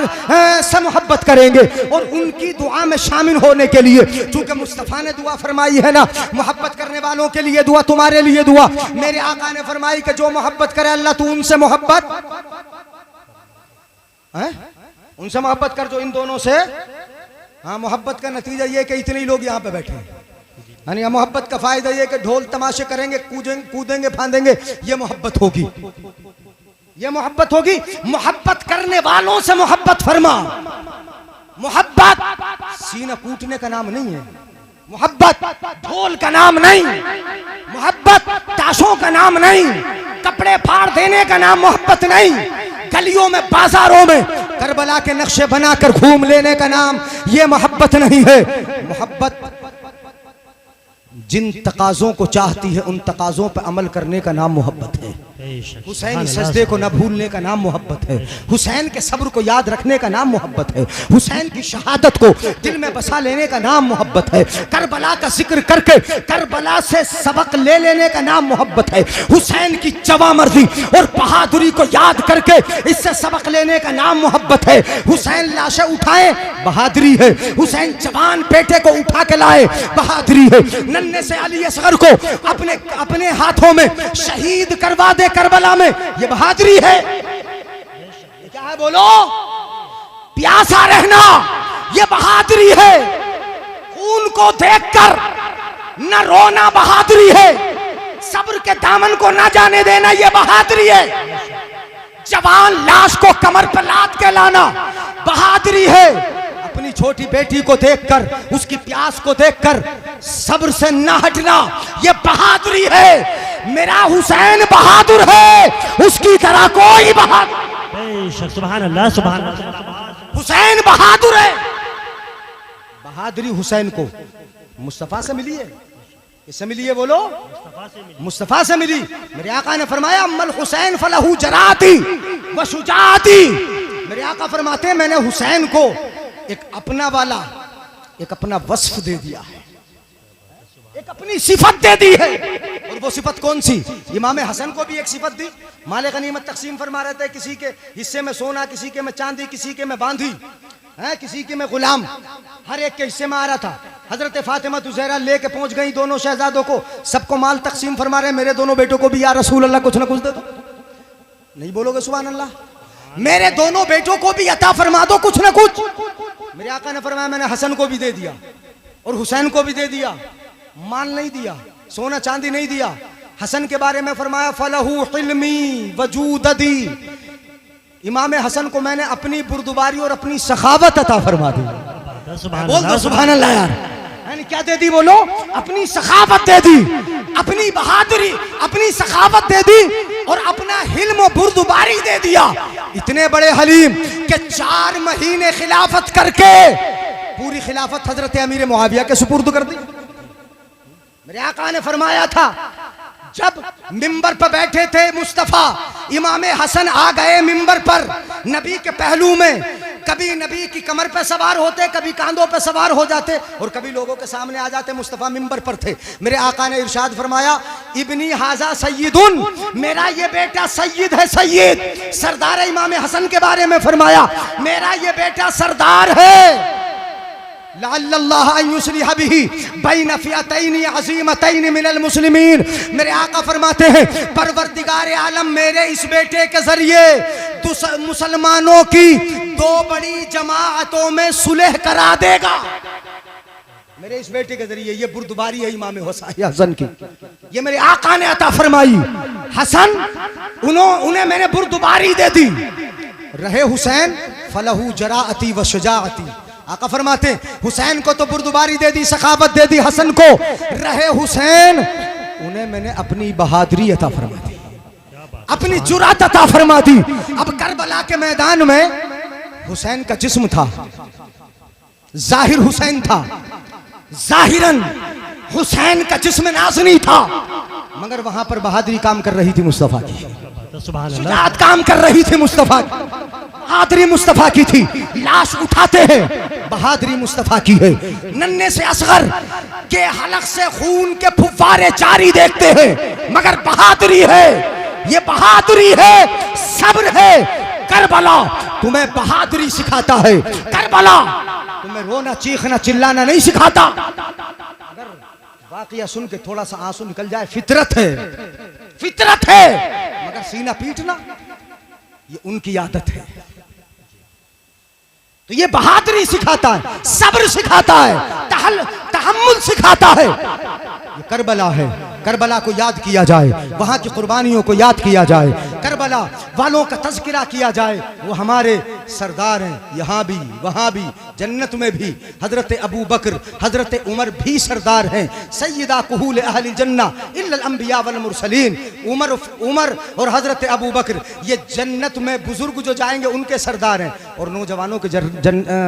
से मोहब्बत करेंगे, और उनकी दुआ में शामिल होने के लिए, चूंकि मुस्तफ़ा ने दुआ फरमाई है ना, मोहब्बत करने वालों के लिए दुआ, तुम्हारे लिए दुआ। मेरे आका ने फरमाई कि जो मोहब्बत करे अल्लाह तू उनसे मोहब्बत है, उनसे मोहब्बत कर जो इन दोनों से। हाँ, मोहब्बत का नतीजा ये कि इतने ही लोग यहाँ पे बैठे हैं। यानी मोहब्बत का फायदा ये कि ढोल तमाशे करेंगे, कूदेंगे फांदेंगे, ये मोहब्बत होगी, ये मोहब्बत होगी। मोहब्बत करने वालों से मोहब्बत फरमा, मोहब्बत सीना कूटने का नाम नहीं है, मोहब्बत ढोल का नाम नहीं, मोहब्बत ताशों का नाम नहीं, कपड़े फाड़ देने का नाम मोहब्बत नहीं, गलियों में बाजारों में करबला के नक्शे बनाकर घूम लेने का नाम ये मोहब्बत नहीं है। मोहब्बत जिन तकाजों को चाहती है उन तकाजों पर अमल करने का नाम मोहब्बत है। हुसैन सजदे को न भूलने का नाम मोहब्बत है। हुसैन के सब्र को याद रखने का नाम मोहब्बत है। हुसैन की शहादत को दिल में बसा लेने का नाम मोहब्बत है। करबला का जिक्र करके करबला से सबक ले लेने का नाम मोहब्बत है। हुसैन की जवामर्दी और बहादुरी को याद करके इससे सबक लेने का नाम मोहब्बत है। हुसैन लाशें उठाए बहादुरी है। हुसैन जवान बेटे को उठा के लाए बहादुरी है। नन्हे से अली असगर को अपने हाथों में शहीद करवा दे करबला में, ये बहादुरी है। ये क्या है बोलो? प्यासा रहना ये बहादुरी है। खून को देखकर न रोना बहादुरी है। सब्र के दामन को न जाने देना ये बहादुरी है। जवान लाश को कमर पर लाद के लाना बहादुरी है। अपनी छोटी बेटी को देखकर, उसकी प्यास को देखकर सब्र से न हटना ये बहादुरी है। मेरा हुसैन बहादुर है, उसकी तरह कोई बहादुर। सुभान अल्लाह, सुभान अल्लाह। हुसैन बहादुर है। बहादुरी हुसैन को मुस्तफा से मिली है। किससे मिली है बोलो? मुस्तफा से मिली। मेरे आका ने फरमाया अम्मल हुसैन फलहू जराती व शुजाती। मेरे आका फरमाते हैं मैंने हुसैन को एक अपना वाला, एक अपना वस्फ दे दिया है, एक अपनी सिफत दे दी है। और वो सिफत कौन सी? इमाम हसन को भी एक सिफत दी। माले गनीमत तकसीम फरमा रहे थे, किसी के हिस्से में सोना, किसी के में चांदी, किसी के में बांधी है, किसी के में गुलाम, हर एक के हिस्से में आ रहा था। हजरत फातिमा ज़हरा लेके पहुंच गई दोनों शहजादों को, सबको माल तकसीम फरमा रहे। मेरे दोनों बेटों को भी या रसूल अल्लाह कुछ ना कुछ दे दो। नहीं बोलोगे सुभान अल्लाह? मेरे दोनों बेटों को भी अता फरमा दो कुछ ना कुछ। मेरे आका ने फरमाया मैंने हसन को भी दे दिया और हुसैन को भी दे दिया। माल नहीं दिया, सोना चांदी नहीं दिया। हसन के बारे में फरमाया फलहू हिल्मी वजूददी। इमाम हसन को मैंने अपनी बुर्दबारी और अपनी सखावत अता फरमा दी। बोल दो सुभान अल्लाह यार। मैंने क्या दे दी बोलो? अपनी सखावत दे दी, अपनी बहादुरी, अपनी सखावत दे दी और अपना हिल्म बुर्दबारी दे दिया। इतने बड़े हलीम के 4 महीने खिलाफत करके पूरी खिलाफत हजरत अमीर मुआविया के सुपुर्द कर दी। मेरे आका ने फरमाया था जब मिंबर पर बैठे थे मुस्तफा, इमाम हसन आ गए मिंबर पर नबी के पहलू में। कभी नबी की कमर पे सवार होते, कभी कांधों पे सवार हो जाते और कभी लोगों के सामने आ जाते। मुस्तफा मिंबर पर थे। मेरे आका ने इरशाद फरमाया इब्नी हाजा सय्यदुन, मेरा ये बेटा सय्यद है, सय्यद सरदार है। इमाम हसन के बारे में फरमाया मेरा ये बेटा सरदार है। लअल्लल्लाह अन युस्लिह बिही बैन फिअतैन अज़ीमतैन मिनल मुस्लिमीन। मेरे आका फरमाते हैं परवरदिगार आलम मेरे इस बेटे के जरिए मुसलमानों की 2 बड़ी जमाअतों में सुलह करा देगा। मेरे इस बेटे के जरिए ये बुर्दबारी है इमाम हसन की, ये मेरे आका ने अता फरमाई। हसन उन्हें मैंने बुर्दबारी दे दी। रहे हुसैन फलहू जराअती व शुजाअती। आका फरमाते हुसैन को तो बुर्दबारी दे दी, सखावत दे दी। हसन को रहे हुसैन, उन्हें मैंने अपनी बहादुरी अता फरमा दी, अपनी जुरात अता फरमा दी। अब करबला के मैदान में हुसैन का जिस्म था, जाहिर हुसैन था, जाहिरन हुसैन का जिस्म नाज़नी था, मगर वहां पर बहादुरी काम कर रही थी मुस्तफा की, शुजाअत काम कर रही थी मुस्तफा की, बहादुरी मुस्तफा की थी। लाश उठाते हैं बहादुरी मुस्तफा की है। नन्हे से असगर के हलक से खून के फुव्वारे जारी देखते हैं, मगर बहादुरी है, ये बहादुरी है, सब्र है। करबला तुम्हें बहादुरी सिखाता है। करबला तुम्हें रोना, चीखना, चिल्लाना नहीं सिखाता। अगर वाकया सुन के थोड़ा सा आंसू निकल जाए, फितरत है, फितरत है, मगर सीना पीटना ये उनकी आदत है। तो ये बहादुरी सिखाता है, सब्र सिखाता है, तहम्मुल सिखाता है। ये करबला है। करबला को याद किया जाए, वहां की कुर्बानियों को याद किया जाए, करबला वालों का तज़किरा किया जाए। वो हमारे सरदार हैं, यहाँ भी वहाँ भी जन्नत में भी। हजरत अबू बकर हजरत उमर भी सरदार हैं। सैयदा कुहूल अहल जन्ना इल्लल अंबिया वल मुरसलीन। उमर और हजरत अबू बकर ये जन्नत में बुजुर्ग जो जाएंगे उनके सरदार हैं, और नौजवानों के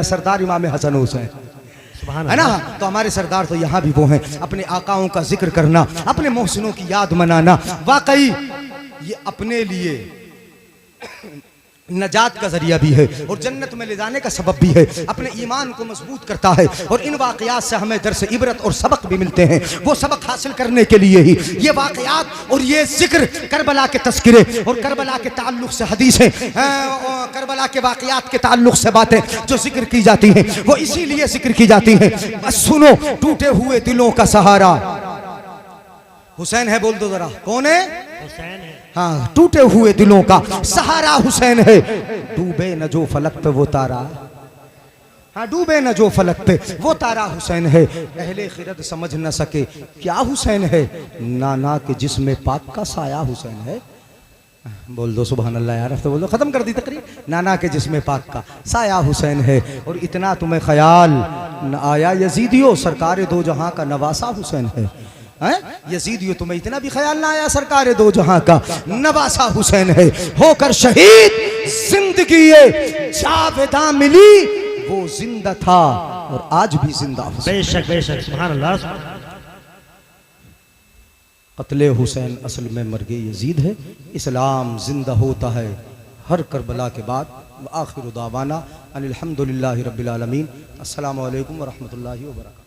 सरदार इमाम हसन हुसैन है ना। तो हमारे सरदार तो यहाँ भी वो हैं। अपने आकाओं का जिक्र करना, अपने मोहसिनों की याद मनाना, वाकई ये अपने लिए नजात का जरिया भी है और जन्नत में ले जाने का सबब भी है। अपने ईमान को मजबूत करता है और इन वाकयात से हमें दर्स इबरत और सबक भी मिलते हैं। वो सबक हासिल करने के लिए ही ये वाकयात और ये जिक्र, करबला के तस्किरे और करबला के ताल्लुक से हदीसें, करबला के वाकयात के ताल्लुक से बातें जो जिक्र की जाती हैं वो इसीलिए जिक्र की जाती हैं। बस सुनो, टूटे हुए दिलों का सहारा हुसैन है। बोल दो जरा, कौन है? हुसैन है। हाँ, टूटे हुए दिलों का सहारा हुसैन है। डूबे न जो फलक पे वो तारा, हाँ डूबे न जो फलक पे वो तारा हुसैन है। अहले खिरद समझ न सके क्या हुसैन है, नाना के जिस्म पाक का साया हुसैन है। बोल दो सुभान अल्लाह यार, तो बोल दो, खत्म कर दी तकरीर। नाना के जिस्म पाक का साया हुसैन है। और इतना तुम्हें ख्याल न आया यजीदियो, सरकार दो जहां का नवासा हुसैन है। यजीदियो तुम्हें इतना भी ख्याल ना आया, सरकार दो जहां का नवासा हुसैन है। होकर शहीद जिंदगी ये जावेदा मिली, वो जिंदा था और आज भी जिंदा हुसैन। बेशक बेशक, सुभान अल्लाह। कत्ले हुसैन असल में मर्गे यजीद है। इस्लाम जिंदा होता है हर करबला के बाद। आखिर दावाना अनिल हम्दुलिल्लाहि रब्बिल आलमीन। अस्सलामु अलैकुम व रहमतुल्लाहि व बरकातहू।